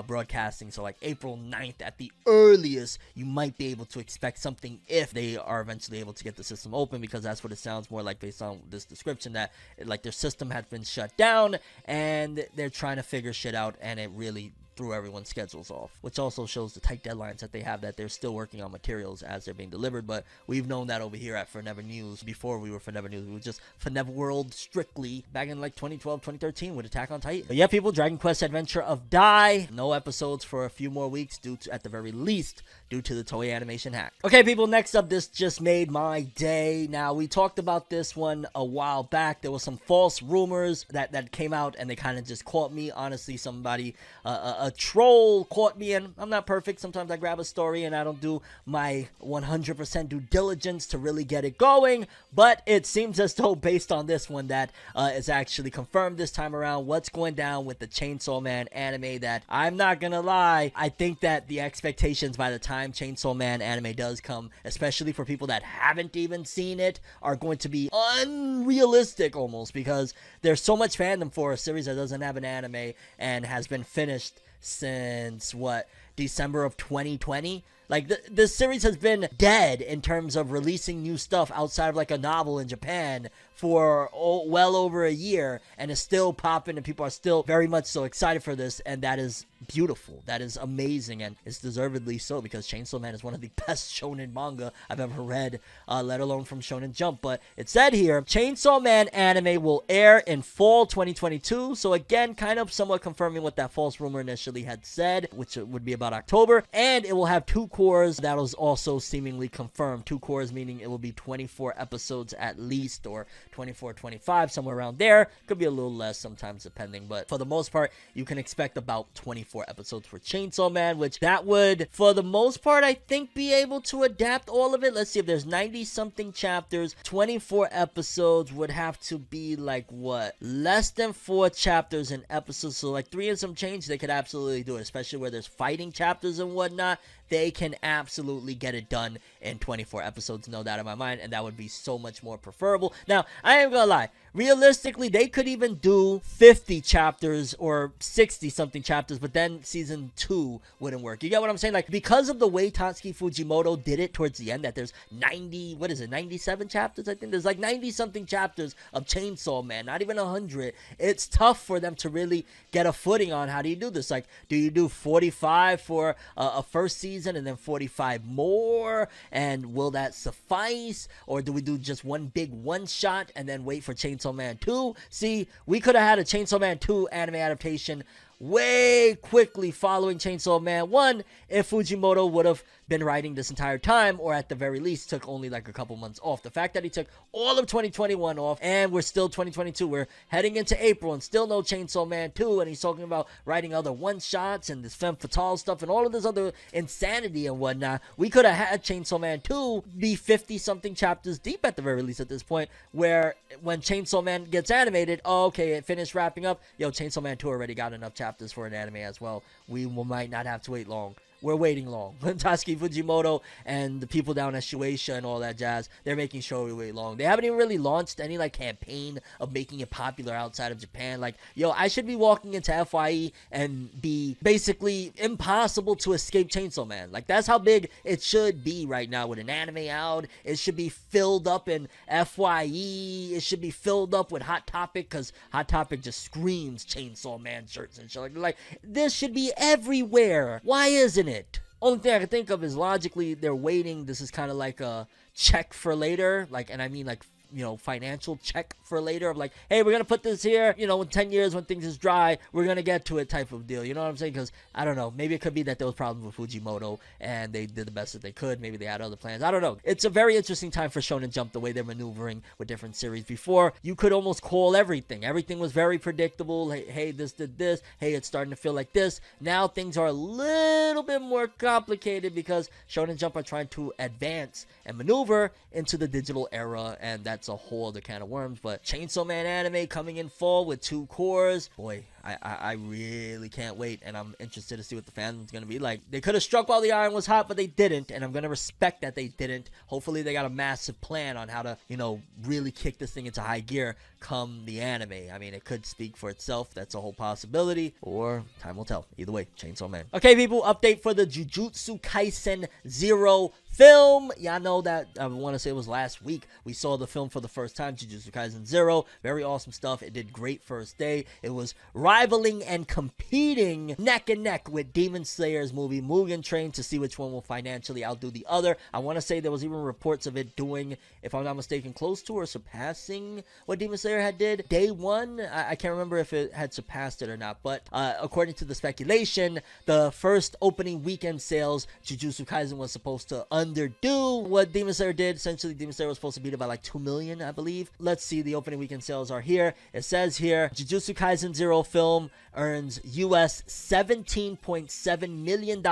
broadcasting. So like April 9th at the earliest, you might be able to expect something if they are eventually able to get the system open, because that's what it sounds more like based on this description, that like their system had been shut down and they're trying to figure shit out, and it really threw everyone's schedules off, which also shows the tight deadlines that they have, that they're still working on materials as they're being delivered. But we've known that over here at ForneverNews. Before we were ForneverNews, we were just ForneverWorld strictly back in like 2012, 2013 with Attack on Titan. But yeah, people, Dragon Quest Adventure of Dai, no episodes for a few more weeks due to, at the very least, due to the Toei animation hack. Okay, people, next up, this just made my day. Now, we talked about this one a while back. There was some false rumors that came out, and they kind of just caught me. Honestly, somebody, a troll caught me, and I'm not perfect. Sometimes I grab a story and I don't do my 100% due diligence to really get it going, but it seems as though, based on this one, that is actually confirmed this time around what's going down with the Chainsaw Man anime. That, I'm not gonna lie, I think that the expectations by the time Chainsaw Man anime does come, especially for people that haven't even seen it, are going to be unrealistic almost, because there's so much fandom for a series that doesn't have an anime and has been finished since what, December of 2020. Like, the series has been dead in terms of releasing new stuff outside of like a novel in Japan for well over a year, and is still popping, and people are still very much so excited for this, and that is beautiful. That is amazing, and it's deservedly so, because Chainsaw Man is one of the best shonen manga I've ever read, let alone from Shonen Jump. But it said here, Chainsaw Man anime will air in fall 2022, so again, kind of somewhat confirming what that false rumor initially had said, which would be about October, and it will have 2 cores. That was also seemingly confirmed. 2 cores meaning it will be 24 episodes at least, or 24, 25, somewhere around there. Could be a little less sometimes depending, but for the most part, you can expect about 24 episodes for Chainsaw Man, which that would, for the most part, I think, be able to adapt all of it. Let's see, if there's 90-something chapters, 24 episodes would have to be like, what, less than 4 chapters in episodes, so like 3 and some change, they could absolutely do it, especially where there's fighting chapters and whatnot. They can absolutely get it done in 24 episodes, no doubt in my mind, and that would be so much more preferable. Now, I ain't gonna lie, realistically, they could even do 50 chapters or 60-something chapters, but then season 2 wouldn't work. You get what I'm saying? Like, because of the way Tatsuki Fujimoto did it towards the end, that there's 97 chapters, I think. There's like 90-something chapters of Chainsaw Man, not even 100. It's tough for them to really get a footing on how do you do this. Like, do you do 45 for a first season and then 45 more, and will that suffice, or do we do just one big one shot and then wait for Chainsaw Man 2? See, we could have had a Chainsaw Man 2 anime adaptation way quickly following Chainsaw Man 1 if Fujimoto would have been writing this entire time, or at the very least took only like a couple months off. The fact that he took all of 2021 off and we're still 2022, we're heading into April and still no Chainsaw Man 2, and he's talking about writing other one-shots and this femme fatale stuff and all of this other insanity and whatnot. We could have had Chainsaw Man 2 be 50-something chapters deep at the very least at this point, where when Chainsaw Man gets animated, oh, okay, it finished wrapping up. Yo, Chainsaw Man 2 already got enough chapters for an anime as well. We might not have to wait long. We're waiting long. Tasuki Fujimoto and the people down at Shueisha and all that jazz, they're making sure we wait long. They haven't even really launched any like campaign of making it popular outside of Japan. Like, yo, I should be walking into FYE and be basically impossible to escape Chainsaw Man. Like, that's how big it should be right now with an anime out. It should be filled up in FYE. It should be filled up with Hot Topic, because Hot Topic just screams Chainsaw Man shirts and shit. Like, this should be everywhere. Why isn't it? Only thing I can think of is logically they're waiting. This is kind of like a check for later, like, and I mean like, you know, financial check for later of like, hey, we're gonna put this here, you know, in 10 years when things is dry, we're gonna get to it type of deal. You know what I'm saying? Because I don't know, maybe it could be that there was problems with Fujimoto and they did the best that they could. Maybe they had other plans. I don't know. It's a very interesting time for Shonen Jump, the way they're maneuvering with different series. Before, you could almost call everything. Everything was very predictable. Hey, this did this. Hey, it's starting to feel like this. Now things are a little bit more complicated because Shonen Jump are trying to advance and maneuver into the digital era, and that's a whole other can of worms. But Chainsaw Man anime coming in fall with 2 cores. Boy, I really can't wait, and I'm interested to see what the fandom's gonna be like. They could have struck while the iron was hot, but they didn't, and I'm gonna respect that they didn't. Hopefully they got a massive plan on how to, you know, really kick this thing into high gear come the anime. I mean, it could speak for itself. That's a whole possibility, or time will tell. Either way, Chainsaw Man. Okay, people, update for the Jujutsu Kaisen 0 film. Y'all know that, I want to say it was last week, we saw the film for the first time, Jujutsu Kaisen 0. Very awesome stuff. It did great first day. It was rivaling and competing neck and neck with Demon Slayer's movie Mugen Train to see which one will financially outdo the other. I want to say there was even reports of it doing, if I'm not mistaken, close to or surpassing what Demon Slayer had did day one. I can't remember if it had surpassed it or not, but according to the speculation, the first opening weekend sales, Jujutsu Kaisen was supposed to underdo what Demon Slayer did. Essentially, Demon Slayer was supposed to beat it by like 2 million, I believe. Let's see, the opening weekend sales are here. It says here, Jujutsu Kaisen 0 film earns US $17.7 million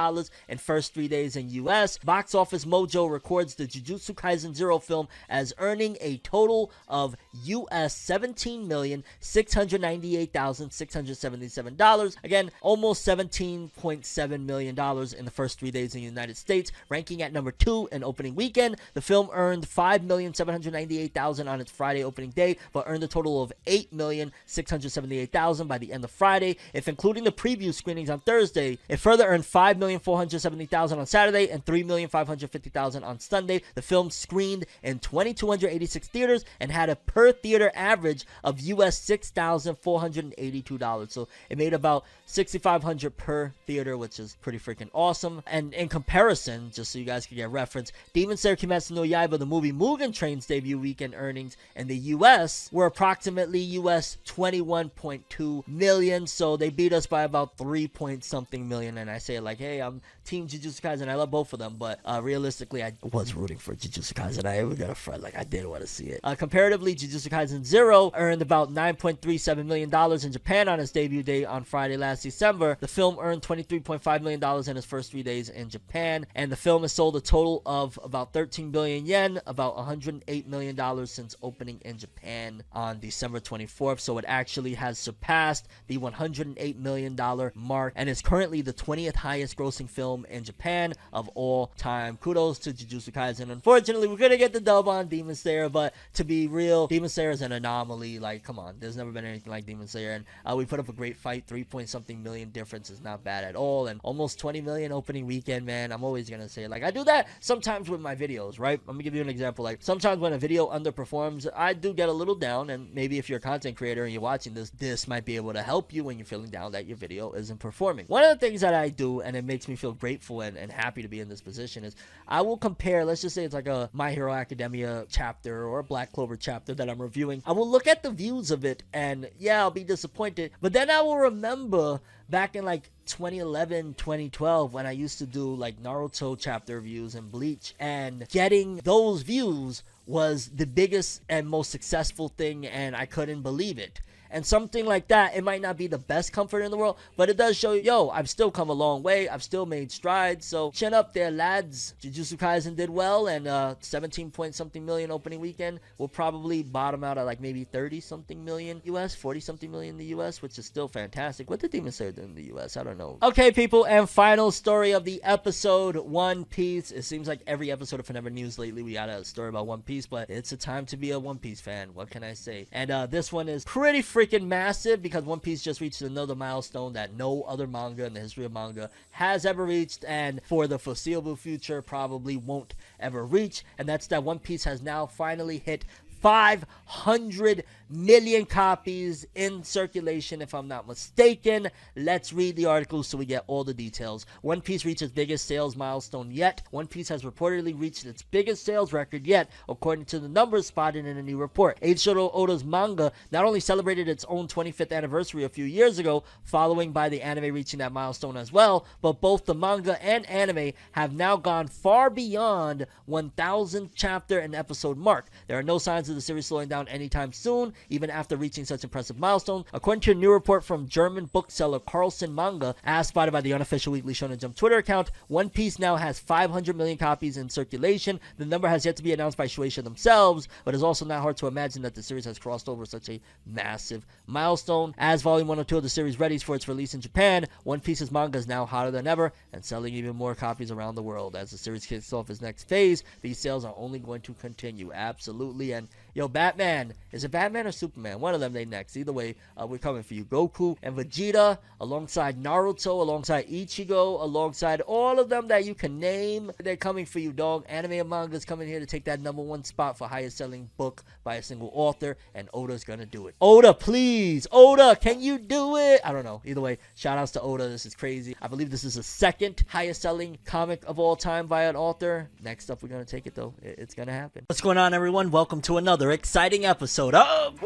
in first 3 days in US. Box Office Mojo records the Jujutsu Kaisen 0 film as earning a total of US $17,698,677. Again, almost $17.7 million in the first 3 days in the United States, ranking at number 2 in opening weekend. The film earned $5,798,000 on its Friday opening day, but earned a total of $8,678,000 by the end of Friday. If including the preview screenings on Thursday, it further earned $5,470,000 on Saturday and $3,550,000 on Sunday. The film screened in 2,286 theaters and had a per theater average of US $6,482. So it made about $6,500 per theater, which is pretty freaking awesome. And in comparison, just so you guys can get reference, Demon Slayer Kimetsu no Yaiba, the movie Mugen Train's debut weekend earnings in the US were approximately US $21.2 million. So they beat us by about 3 point something million. And I say it like, hey, I'm Team Jujutsu Kaisen. I love both of them, but realistically, I was rooting for Jujutsu Kaisen. I got a front, like I did want to see it. Comparatively, Jujutsu Kaisen 0 earned about $9.37 million in Japan on its debut day on Friday last December. The film earned $23.5 million in its first 3 days in Japan, and the film has sold a total of about 13 billion yen, about $108 million since opening in Japan on December 24th. So it actually has surpassed the $108 million mark and is currently the 20th highest grossing film in Japan of all time. Kudos to Jujutsu Kaisen. Unfortunately, we're gonna get the dub on Demon Slayer, but to be real, Demon Slayer is an anomaly. Like, come on, there's never been anything like Demon Slayer, and we put up a great fight. 3 point something million difference is not bad at all, and almost 20 million opening weekend, man. I'm always gonna say, like, I do that sometimes with my videos, right? Let me give you an example. Like, sometimes when a video underperforms, I do get a little down, and maybe if you're a content creator and you're watching this might be able to help you when you're feeling down that your video isn't performing. One of the things that I do, and it makes me feel grateful and happy to be in this position, is I will compare, let's just say it's like a My Hero Academia chapter or a Black Clover chapter that I'm reviewing. I will look at the views of it, and yeah, I'll be disappointed, but then I will remember back in like 2011, 2012, when I used to do like Naruto chapter reviews and Bleach, and getting those views was the biggest and most successful thing, and I couldn't believe it. And something like that, it might not be the best comfort in the world, but it does show you, yo, I've still come a long way. I've still made strides. So chin up there, lads. Jujutsu Kaisen did well, and 17 point something million opening weekend will probably bottom out at like maybe 30 something million US, 40 something million in the US, which is still fantastic. What did Demon Slayer do in the US? I don't know. Okay, people, and final story of the episode, One Piece. It seems like every episode of Forever News lately, we got a story about One Piece, but it's a time to be a One Piece fan. What can I say? And this one is pretty freaking massive because One Piece just reached another milestone that no other manga in the history of manga has ever reached, and for the foreseeable future probably won't ever reach, and that's that One Piece has now finally hit 500 million copies in circulation, if I'm not mistaken. Let's read the article so we get all the details. One Piece reached its biggest sales milestone yet. One Piece has reportedly reached its biggest sales record yet, according to the numbers spotted in a new report. Eiichiro Oda's manga not only celebrated its own 25th anniversary a few years ago, following by the anime reaching that milestone as well, but both the manga and anime have now gone far beyond 1,000 chapter and episode mark. There are no signs of the series slowing down anytime soon, even after reaching such impressive milestones. According to a new report from German bookseller Carlsen Manga, as spotted by the unofficial Weekly Shonen Jump Twitter account, One Piece now has 500 million copies in circulation. The number has yet to be announced by Shueisha themselves, but it's also not hard to imagine that the series has crossed over such a massive milestone. As Volume 102 of the series readies for its release in Japan, One Piece's manga is now hotter than ever and selling even more copies around the world. As the series kicks off its next phase, these sales are only going to continue. Absolutely. And yo, Batman. Is it Batman or Superman? One of them they next. Either way, we're coming for you. Goku and Vegeta, alongside Naruto, alongside Ichigo, alongside all of them that you can name. They're coming for you, dog. Anime and manga is coming here to take that #1 spot for highest selling book by a single author, and Oda's gonna do it. Oda, please. Oda, can you do it? I don't know. Either way, shout outs to Oda. This is crazy. I believe this is the second highest selling comic of all time by an author. Next up, we're gonna take it, though. It's gonna happen. What's going on, everyone? Welcome to another exciting episode of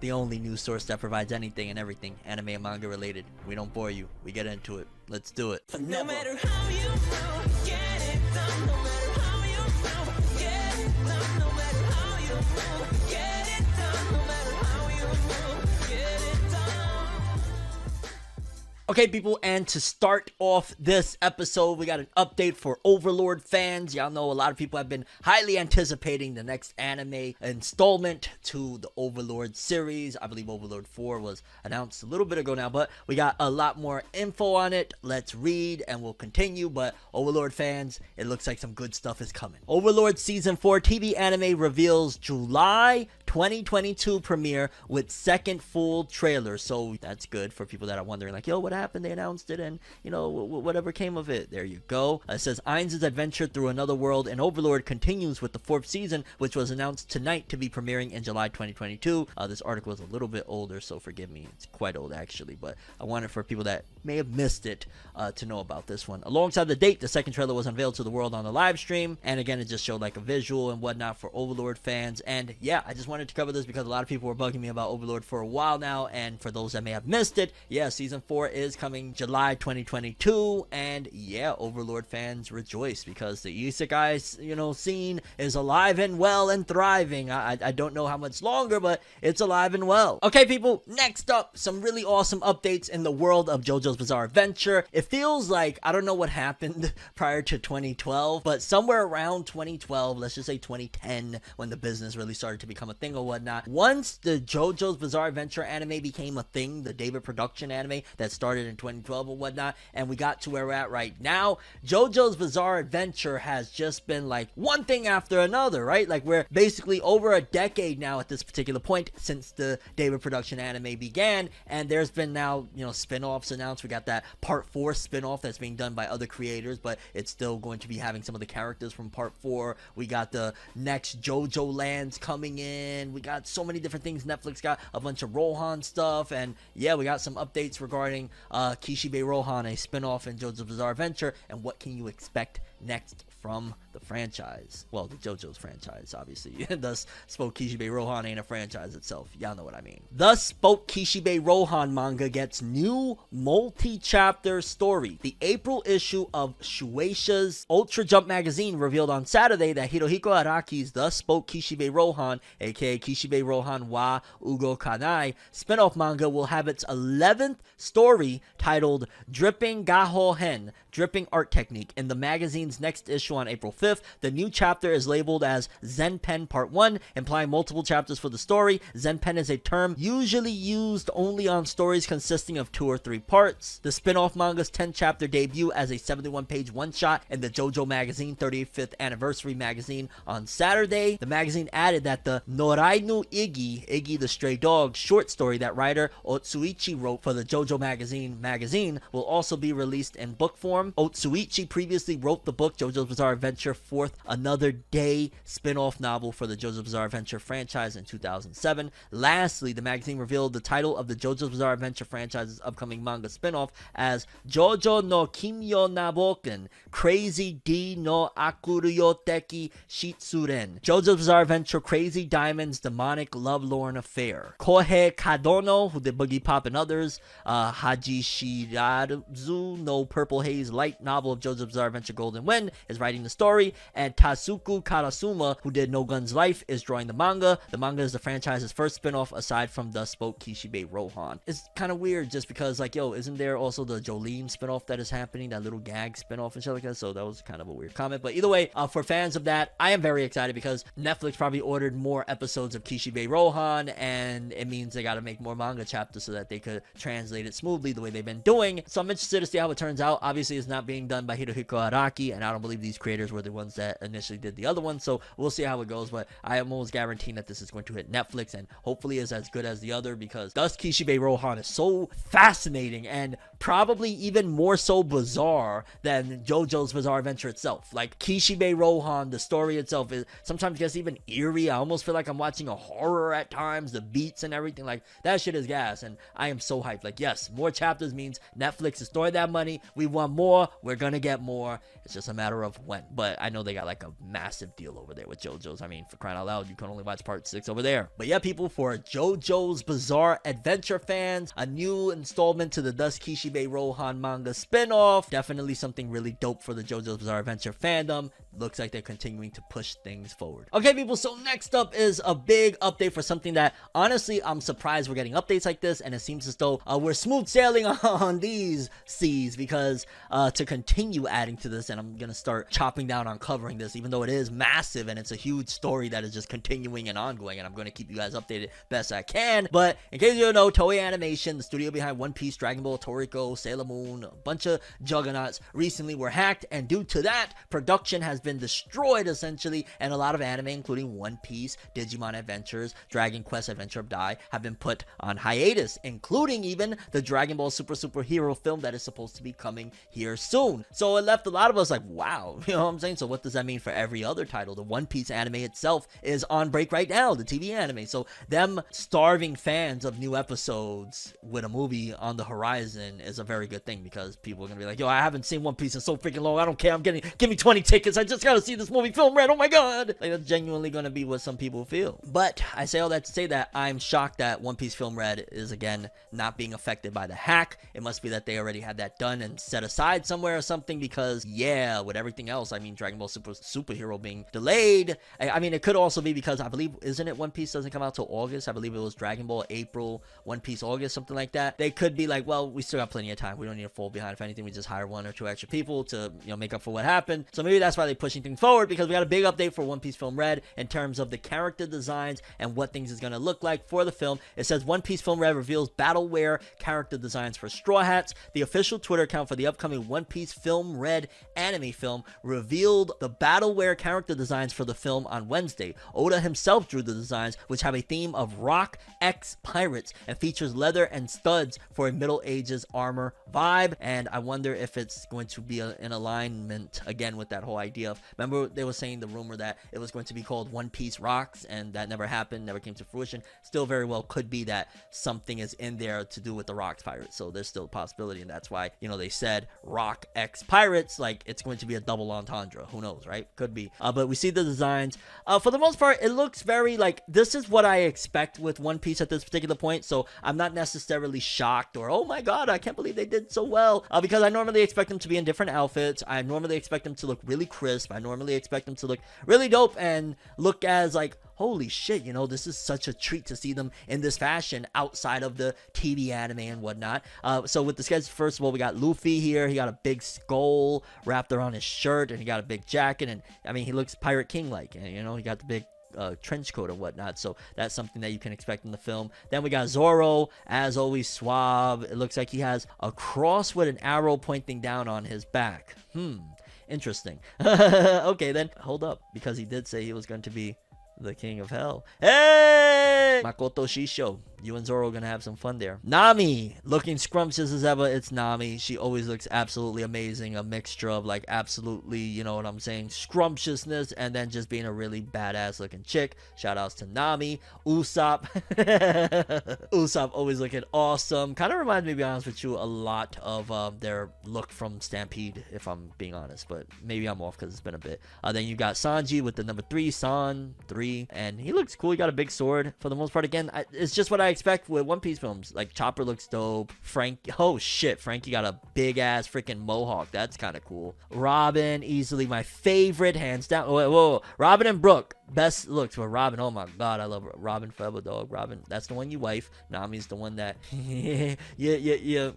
the only news source that provides anything and everything anime and manga related. We don't bore you. We get into it. Let's do it. No matter how you move, get it done. No matter how you move, get it done. No matter how you move, get it done. No matter how you move, get it done. Okay, people, and to start off this episode, we got an update for Overlord fans. Y'all know a lot of people have been highly anticipating the next anime installment to the Overlord series. I believe Overlord 4 was announced a little bit ago now, but we got a lot more info on it. Let's read and we'll continue. But Overlord fans, it looks like some good stuff is coming. Overlord Season 4 TV anime reveals July 2022 premiere with second full trailer. So that's good for people that are wondering, like, yo, what happened? They announced it, and you know, whatever came of it. There you go. It says Ainz's adventure through another world in Overlord continues with the 4th season, which was announced tonight to be premiering in July 2022. This article is a little bit older, so forgive me. It's quite old actually, but I wanted for people that may have missed it to know about this one. Alongside the date, the second trailer was unveiled to the world on the live stream, and again, it just showed like a visual and whatnot for Overlord fans. And yeah, I just wanted to cover this because a lot of people were bugging me about Overlord for a while now, and for those that may have missed it, yeah, Season 4 is coming July 2022, and yeah, Overlord fans rejoice because the isekai, you know, scene is alive and well and thriving. I don't know how much longer, but it's alive and well. Okay, people, next up, some really awesome updates in the world of JoJo's Bizarre Adventure. It feels like, I don't know what happened prior to 2012, but somewhere around 2012, let's just say 2010, when the business really started to become a thing or whatnot, once the JoJo's Bizarre Adventure anime became a thing, the David production anime that started in 2012 or whatnot, and we got to where we're at right now, JoJo's Bizarre Adventure has just been like one thing after another, right? Like, we're basically over a decade now at this particular point since the David production anime began, and there's been now, you know, spin-offs announced. We got that Part 4 spin-off that's being done by other creators, but it's still going to be having some of the characters from Part 4. We got the next JoJo lands coming in, and we got so many different things. Netflix got a bunch of Rohan stuff, and yeah, we got some updates regarding Kishibe Rohan, a spin-off in JoJo's Bizarre Adventure, and what can you expect next from the franchise. Well, the JoJo's franchise, obviously. Thus Spoke Kishibe Rohan ain't a franchise itself. Y'all know what I mean. Thus Spoke Kishibe Rohan manga gets new multi-chapter story. The April issue of Shueisha's Ultra Jump magazine revealed on Saturday that Hirohiko Araki's Thus Spoke Kishibe Rohan, aka Kishibe Rohan wa Ugo Kanai, spin-off manga will have its 11th story titled Dripping Gaho Hen, Dripping Art Technique, in the magazine's next issue on April 5th. The new chapter is labeled as Zenpen Part 1, implying multiple chapters for the story. Zenpen is a term usually used only on stories consisting of 2 or 3 parts. The spin-off manga's 10-chapter debut as a 71-page one-shot in the JoJo magazine 35th anniversary magazine on Saturday. The magazine added that the Norainu Iggy the Stray Dog short story that writer Otsuichi wrote for the JoJo magazine will also be released in book form. Otsuichi previously wrote the book JoJo's Bizarre Adventure Fourth Another Day spin-off novel for the JoJo's Bizarre Adventure franchise in 2007. Lastly, the magazine revealed the title of the JoJo's Bizarre Adventure franchise's upcoming manga spin-off as JoJo no Kimyo Naboken Crazy D no Akuryo Teki Shitsuren, JoJo's Bizarre Adventure Crazy Diamond's Demonic Lovelorn Affair. Kohei Kadono, who did Boogie Pop and others, Haji Shirazu no Purple Haze light novel of JoJo's Bizarre Adventure Golden Wind, is writing the story, and Tatsuku Karasuma, who did No Gun's Life, is drawing the manga. The manga is the franchise's first spin-off aside from the Spoke Kishibe Rohan. It's kind of weird just because, like, yo, isn't there also the Jolene spin-off that is happening, that little gag spin-off and shit like that? So that was kind of a weird comment. But either way, for fans of that, I am very excited because Netflix probably ordered more episodes of Kishibe Rohan, and it means they got to make more manga chapters so that they could translate it smoothly the way they've been doing. So I'm interested to see how it turns out. Obviously, it's not being done by Hirohiko Araki, and I don't believe these creators were the ones that initially did the other one, so we'll see how it goes. But I am almost guaranteeing that this is going to hit Netflix and hopefully is as good as the other, because Thus Kishibe Rohan is so fascinating and probably even more so bizarre than JoJo's Bizarre Adventure itself. Like, Kishibe Rohan, the story itself is sometimes gets even eerie. I almost feel like I'm watching a horror at times. The beats and everything, like, that shit is gas, and I am so hyped. Like, yes, more chapters means Netflix is throwing that money. We want more. We're gonna get more. It's just a matter of when. But I know they got like a massive deal over there with JoJo's. I mean, for crying out loud, you can only watch part 6 over there. But yeah, people, for JoJo's Bizarre Adventure fans, a new installment to the Thus Kishibe Rohan manga spin-off. Definitely something really dope for the JoJo's Bizarre Adventure fandom. Looks like they're continuing to push things forward. Okay, people, so next up is a big update for something that, honestly, I'm surprised we're getting updates like this, and it seems as though we're smooth sailing on these seas, because to continue adding to this, and I'm gonna start chopping down on covering this, even though it is massive and it's a huge story that is just continuing and ongoing, and I'm gonna keep you guys updated best I can. But in case you don't know, Toei Animation, the studio behind One Piece, Dragon Ball, Toriko, Sailor Moon, a bunch of juggernauts, recently were hacked, and due to that, production has been destroyed essentially, and a lot of anime, including One Piece, Digimon Adventures, Dragon Quest Adventure of Dai, have been put on hiatus, including even the Dragon Ball Superhero film that is supposed to be coming here soon. So it left a lot of us like, wow, you know what I'm saying? So what does that mean for every other title? The One Piece anime itself is on break right now, the TV anime. So them starving fans of new episodes with a movie on the horizon is a very good thing, because people are gonna be like, yo, I haven't seen One Piece in so freaking long, I don't care, give me 20 tickets, I just gotta see this movie Film Red, oh my god. Like, that's genuinely gonna be what some people feel. But I say all that to say that I'm shocked that One Piece Film Red is again not being affected by the hack. It must be that they already had that done and set aside somewhere or something, because yeah, with everything else, I mean, Dragon Ball Superhero being delayed, I mean, it could also be because I believe, isn't it, One Piece doesn't come out till August? I believe it was Dragon Ball April, One Piece August, something like that. They could be like, well, we still got plenty of time, we don't need to fall behind. If anything, we just hire 1 or 2 extra people to, you know, make up for what happened. So maybe that's why they're pushing things forward, because we got a big update for One Piece Film Red in terms of the character designs and what things is going to look like for the film. It says One Piece Film Red reveals battleware character designs for Straw Hats. The official Twitter account for the upcoming One Piece Film Red anime film revealed the battleware character designs for the film on Wednesday. Oda himself drew the designs, which have a theme of rock X pirates and features leather and studs for a Middle Ages armor vibe. And I wonder if it's going to be in alignment again with that whole idea of. Remember, they were saying the rumor that it was going to be called One Piece Rocks, and that never happened, never came to fruition. Still very well could be that something is in there to do with the Rocks Pirates, so there's still a possibility, and that's why, you know, they said Rock X Pirates, like it's going to be a double entendre. Who knows, right? Could be. But we see the designs. For the most part, it looks very like, this is what I expect with One Piece at this particular point, so I'm not necessarily shocked or, oh my god, I can't believe they did so well, because I normally expect them to be in different outfits. I normally expect them to look really crisp. I normally expect them to look really dope and look as like, holy shit, you know, this is such a treat to see them in this fashion outside of the TV anime and whatnot. So with the sketch, first of all, we got Luffy here. He got a big skull wrapped around his shirt, and he got a big jacket, and I mean, he looks Pirate King like, and you know, he got the big trench coat and whatnot, so that's something that you can expect in the film. Then we got Zoro, as always suave. It looks like he has a cross with an arrow pointing down on his back. Interesting. Okay, then hold up, because he did say he was going to be the king of hell. Hey, Makoto Shisho, you and Zoro are gonna have some fun there. Nami, looking scrumptious as ever. It's Nami. She always looks absolutely amazing. A mixture of like absolutely, you know what I'm saying, scrumptiousness, and then just being a really badass looking chick. Shout outs to Nami. Usopp. Usopp always looking awesome. Kind of reminds me, to be honest with you, a lot of their look from Stampede, if I'm being honest, but maybe I'm off because it's been a bit. Then you got Sanji with the number 3, San 3, and he looks cool. He got a big sword for the most part. Again, it's just what I expect with One Piece films. Like, Chopper looks dope. Oh shit, Frankie got a big ass freaking mohawk. That's kind of cool. Robin, easily my favorite, hands down. Whoa. Robin and Brooke, best looks for Robin. Oh my god, I love Robin forever, dog. Robin, that's the one you wife. Nami's the one that yeah.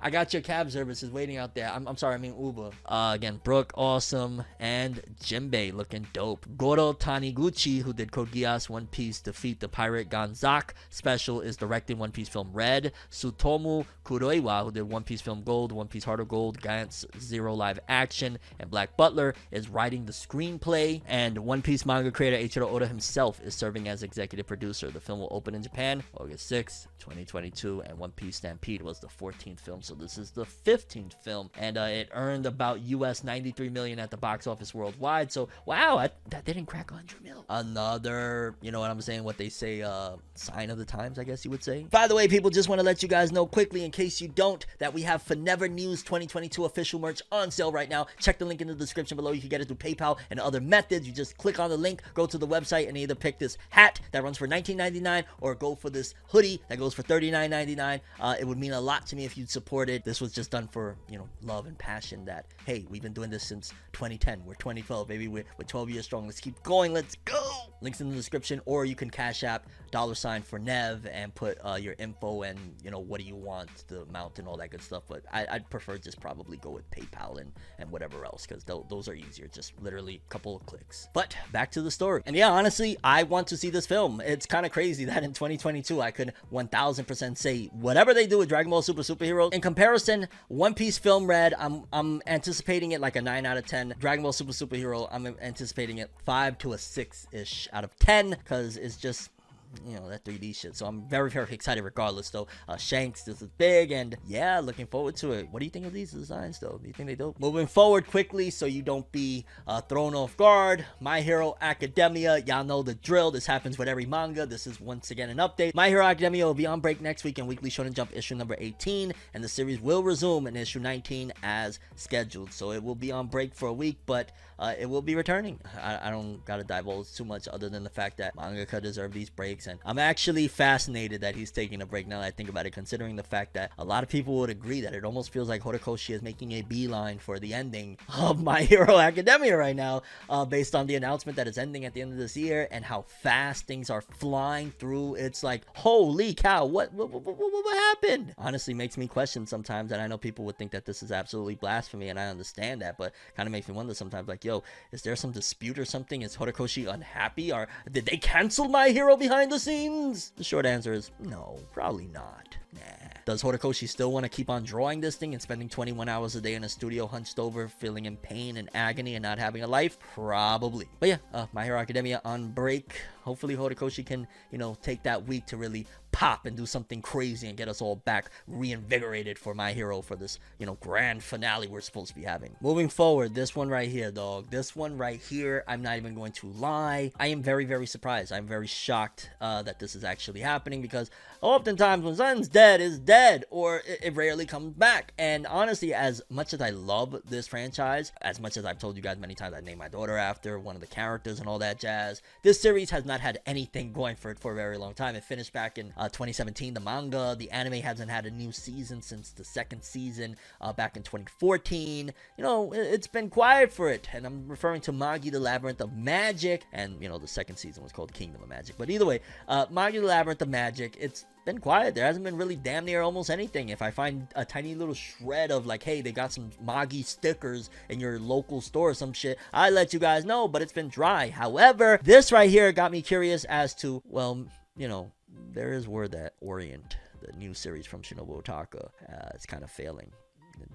I got your cab services waiting out there. I'm sorry, I mean Uber. Again, Brooke, awesome. And Jinbei looking dope. Goro Taniguchi, who did Code Geass, One Piece Defeat the Pirate Ganzak Special, is directing One Piece film Red. Tsutomu Kuroiwa, who did One Piece film Gold, One Piece Heart of Gold, Gantz Zero live action, and Black Butler, is writing the screenplay. And One Piece manga creator Eiichiro Oda himself is serving as executive producer. The film will open in Japan August 6, 2022, and One Piece Stampede was the 14th film, so this is the 15th film, and it earned about US $93 million at the box office worldwide. So wow, that didn't crack 100 mil. Another, you know what I'm saying, what they say, sign of the times, I guess you would say. By the way, people, just want to let you guys know quickly, in case you don't, that we have FORNEVERNEWS 2022 official merch on sale right now. Check the link in the description below. You can get it through PayPal and other methods. You just click on the link, go to the website, and either pick this hat that runs for $19.99 or go for this hoodie that goes for $39.99. It would mean a lot to me if you'd support it. This was just done for, you know, love and passion that, hey, we've been doing this since 2010. We're 2012, baby. We're 12 years strong. Let's keep going. Let's go. Links in the description, or you can Cash App $Fornev and put your info and, you know, what do you want, the amount and all that good stuff. But I'd prefer just probably go with PayPal and whatever else, because those are easier. Just literally a couple of clicks. But back to the story. And yeah, honestly, I want to see this film. It's kind of crazy that in 2022 I could 1000% say whatever they do with Dragon Ball Super Superheroes. In comparison, One Piece film Red, I'm anticipating it like a 9 out of 10. Dragon Ball Super Superhero, I'm anticipating it 5 to a 6-ish out of 10, because it's just, you know, that 3D shit. So I'm very, very excited regardless, though. Shanks, this is big, and yeah, looking forward to it. What do you think of these designs, though? Do you think they dope? Moving forward quickly so you don't be thrown off guard. My Hero Academia, y'all know the drill. This happens with every manga. This is once again an update. My Hero Academia will be on break next week in Weekly Shonen Jump issue number 18, and the series will resume in issue 19 as scheduled. So it will be on break for a week, but it will be returning. I don't gotta divulge too much other than the fact that mangaka deserve these breaks, and I'm actually fascinated that he's taking a break now that I think about it, considering the fact that a lot of people would agree that it almost feels like Horikoshi is making a beeline for the ending of My Hero Academia right now, based on the announcement that it's ending at the end of this year and how fast things are flying through. It's like, holy cow, what happened? Honestly makes me question sometimes, and I know people would think that this is absolutely blasphemy, and I understand that, but kind of makes me wonder sometimes, like, yo, is there some dispute or something? Is Horikoshi unhappy, or did they cancel My Hero behind the scenes? The short answer is no, probably not. Nah. Does Horikoshi still want to keep on drawing this thing and spending 21 hours a day in a studio hunched over, feeling in pain and agony and not having a life? Probably. But yeah, My Hero Academia on break. hopefully Horikoshi can, you know, take that week to really pop and do something crazy and get us all back reinvigorated for My Hero for this, you know, grand finale we're supposed to be having. Moving forward, this one right here, dog. This one right here, I'm not even going to lie. I am very, very surprised. I'm very shocked that this is actually happening, because oftentimes when something's dead, it's dead, or it rarely comes back. And honestly, as much as I love this franchise, as much as I've told you guys many times I named my daughter after one of the characters and all that jazz, this series has not had anything going for it for a very long time. It finished back in 2017, the manga. The anime hasn't had a new season since the second season back in 2014. You know, it's been quiet for it, and I'm referring to Magi the Labyrinth of Magic, and you know, the second season was called Kingdom of Magic. But either way, Magi the Labyrinth of Magic, it's been quiet. There hasn't been really damn near almost anything. If I find a tiny little shred of like, hey, they got some Magi stickers in your local store or some shit, I let you guys know, but it's been dry. However, this right here got me curious as to, well, you know, there is word that Orient, the new series from Shinobu Otaka, is kind of failing.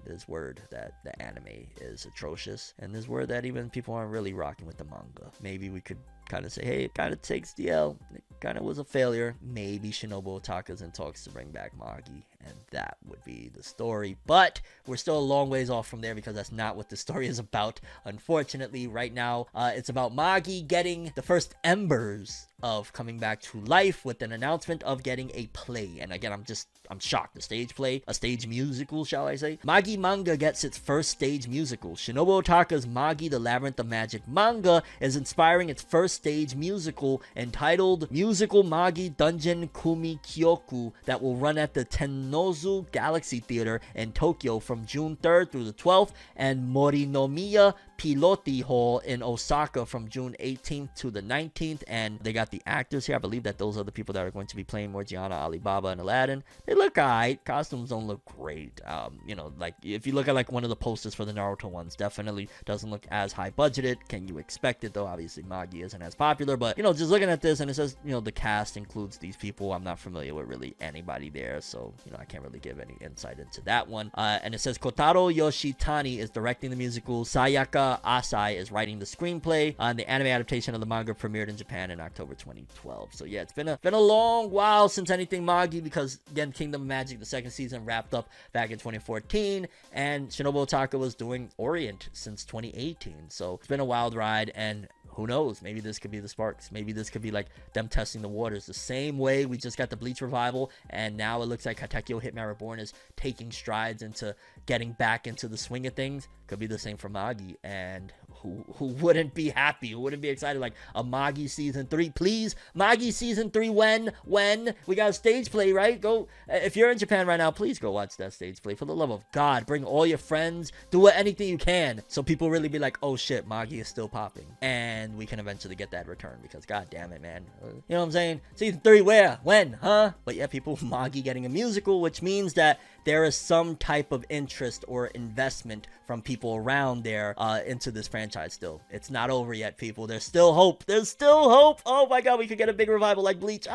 There's word that the anime is atrocious, and there's word that even people aren't really rocking with the manga. Maybe we could kind of say, hey, it kind of takes the L. It kind of was a failure. Maybe Shinobu Otaka's in talks to bring back Magi, and that would be the story. But we're still a long ways off from there, because that's not what the story is about. Unfortunately, right now, it's about Magi getting the first embers of coming back to life with an announcement of getting a play. And again, I'm shocked. A stage play, a stage musical, shall I say? Magi manga gets its first stage musical. Shinobu Otaka's Magi the Labyrinth of Magic manga is inspiring its first stage musical, entitled Musical Magi Dungeon Kumi Kyoku, that will run at the Tennozu Galaxy Theater in Tokyo from June 3rd through the 12th, and Morinomiya Piloti Hall in Osaka from June 18th to the 19th. And they got the actors here. I believe that those are the people that are going to be playing Morgiana, Alibaba, and Aladdin. They look alright. Costumes don't look great. You know, like if you look at like one of the posters for the Naruto ones, definitely doesn't look as high budgeted. Can you expect it though? Obviously Magi isn't as popular, but you know, just looking at this, and it says, you know, the cast includes these people. I'm not familiar with really anybody there, so you know, I can't really give any insight into that one. And it says Kotaro Yoshitani is directing the musical. Sayaka Asai is writing the screenplay. The anime adaptation of the manga premiered in Japan in October 2012. So yeah, it's been a long while since anything Magi, because again, Kingdom of Magic, the second season, wrapped up back in 2014, and Shinobu Otaka was doing Orient since 2018. So it's been a wild ride, and who knows? Maybe this could be the sparks. Maybe this could be like them testing the waters. The same way we just got the Bleach revival, and now it looks like Katekyo Hitman Reborn is taking strides into getting back into the swing of things. Could be the same for Magi, and who wouldn't be happy? Who wouldn't be excited? Like a Magi season 3, please. Magi season 3, when we got a stage play, right? Go, if you're in Japan right now, please go watch that stage play. For the love of God, bring all your friends, do anything you can, so people really be like, oh shit, Magi is still popping, and we can eventually get that return, because god damn it, man, you know what I'm saying? Season 3, where, when, huh? But yeah, people, Magi getting a musical, which means that there is some type of interest or investment from people around there into this franchise still. It's not over yet, people. There's still hope. There's still hope. Oh my god, we could get a big revival like Bleach.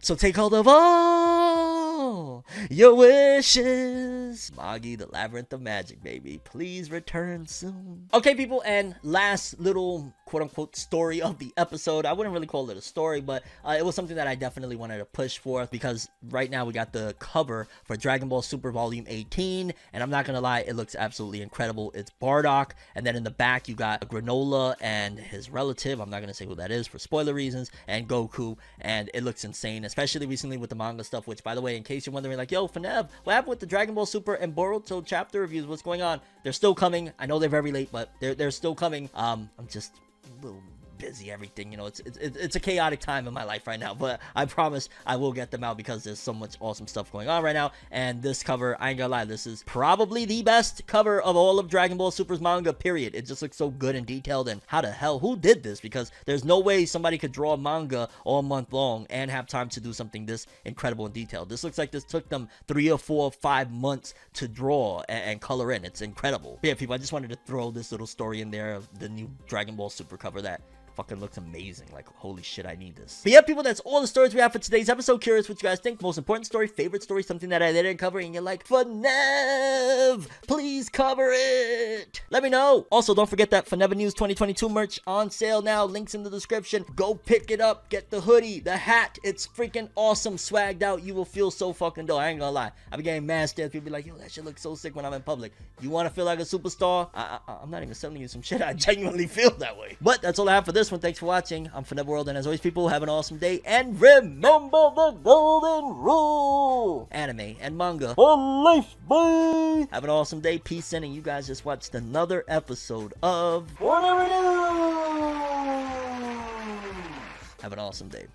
So take hold of all your wishes. Magi the Labyrinth of Magic, baby. Please return soon. Okay, people, and last little quote-unquote story of the episode. I wouldn't really call it a story, but it was something that I definitely wanted to push forth, because right now we got the cover for Dragon Ball Super Volume 18, and I'm not gonna lie, it looks absolutely incredible. It's Bardock, and then in the back you got Granola and his relative, I'm not gonna say who that is for spoiler reasons, and Goku, and it looks insane, especially recently with the manga stuff, which, by the way, in case you're wondering, like, yo, Fornev, what happened with the Dragon Ball Super and Boruto chapter reviews? What's going on? They're still coming. I know they're very late, but they're still coming. I'm just a little busy, everything, you know, it's a chaotic time in my life right now, but I promise I will get them out, because there's so much awesome stuff going on right now. And this cover, I ain't gonna lie, this is probably the best cover of all of Dragon Ball Super's manga, period. It just looks so good and detailed, and how the hell, who did this? Because there's no way somebody could draw a manga all month long and have time to do something this incredible and detailed. This looks like this took them 3 or 4 or 5 months to draw and color in. It's incredible. But yeah, people, I just wanted to throw this little story in there of the new Dragon Ball Super cover that fucking looks amazing. Like, holy shit, I need this. But yeah, people, that's all the stories we have for today's episode. Curious what you guys think. Most important story, favorite story, something that I didn't cover and you're like, Fornev, please cover it. Let me know. Also, don't forget that ForneverNews 2022 merch on sale now. Links in the description. Go pick it up. Get the hoodie, the hat. It's freaking awesome. Swagged out. You will feel so fucking dope. I ain't gonna lie. I've been getting mad stares. People be like, yo, that shit looks so sick when I'm in public. You want to feel like a superstar? I'm not even selling you some shit. I genuinely feel that way. But that's all I have for this one. Thanks for watching. I'm ForneverWorld, and as always, people, have an awesome day. And remember the golden rule. Anime and manga for life, boy. Have an awesome day. Peace in, and you guys just watched another episode of ForneverNews. Have an awesome day.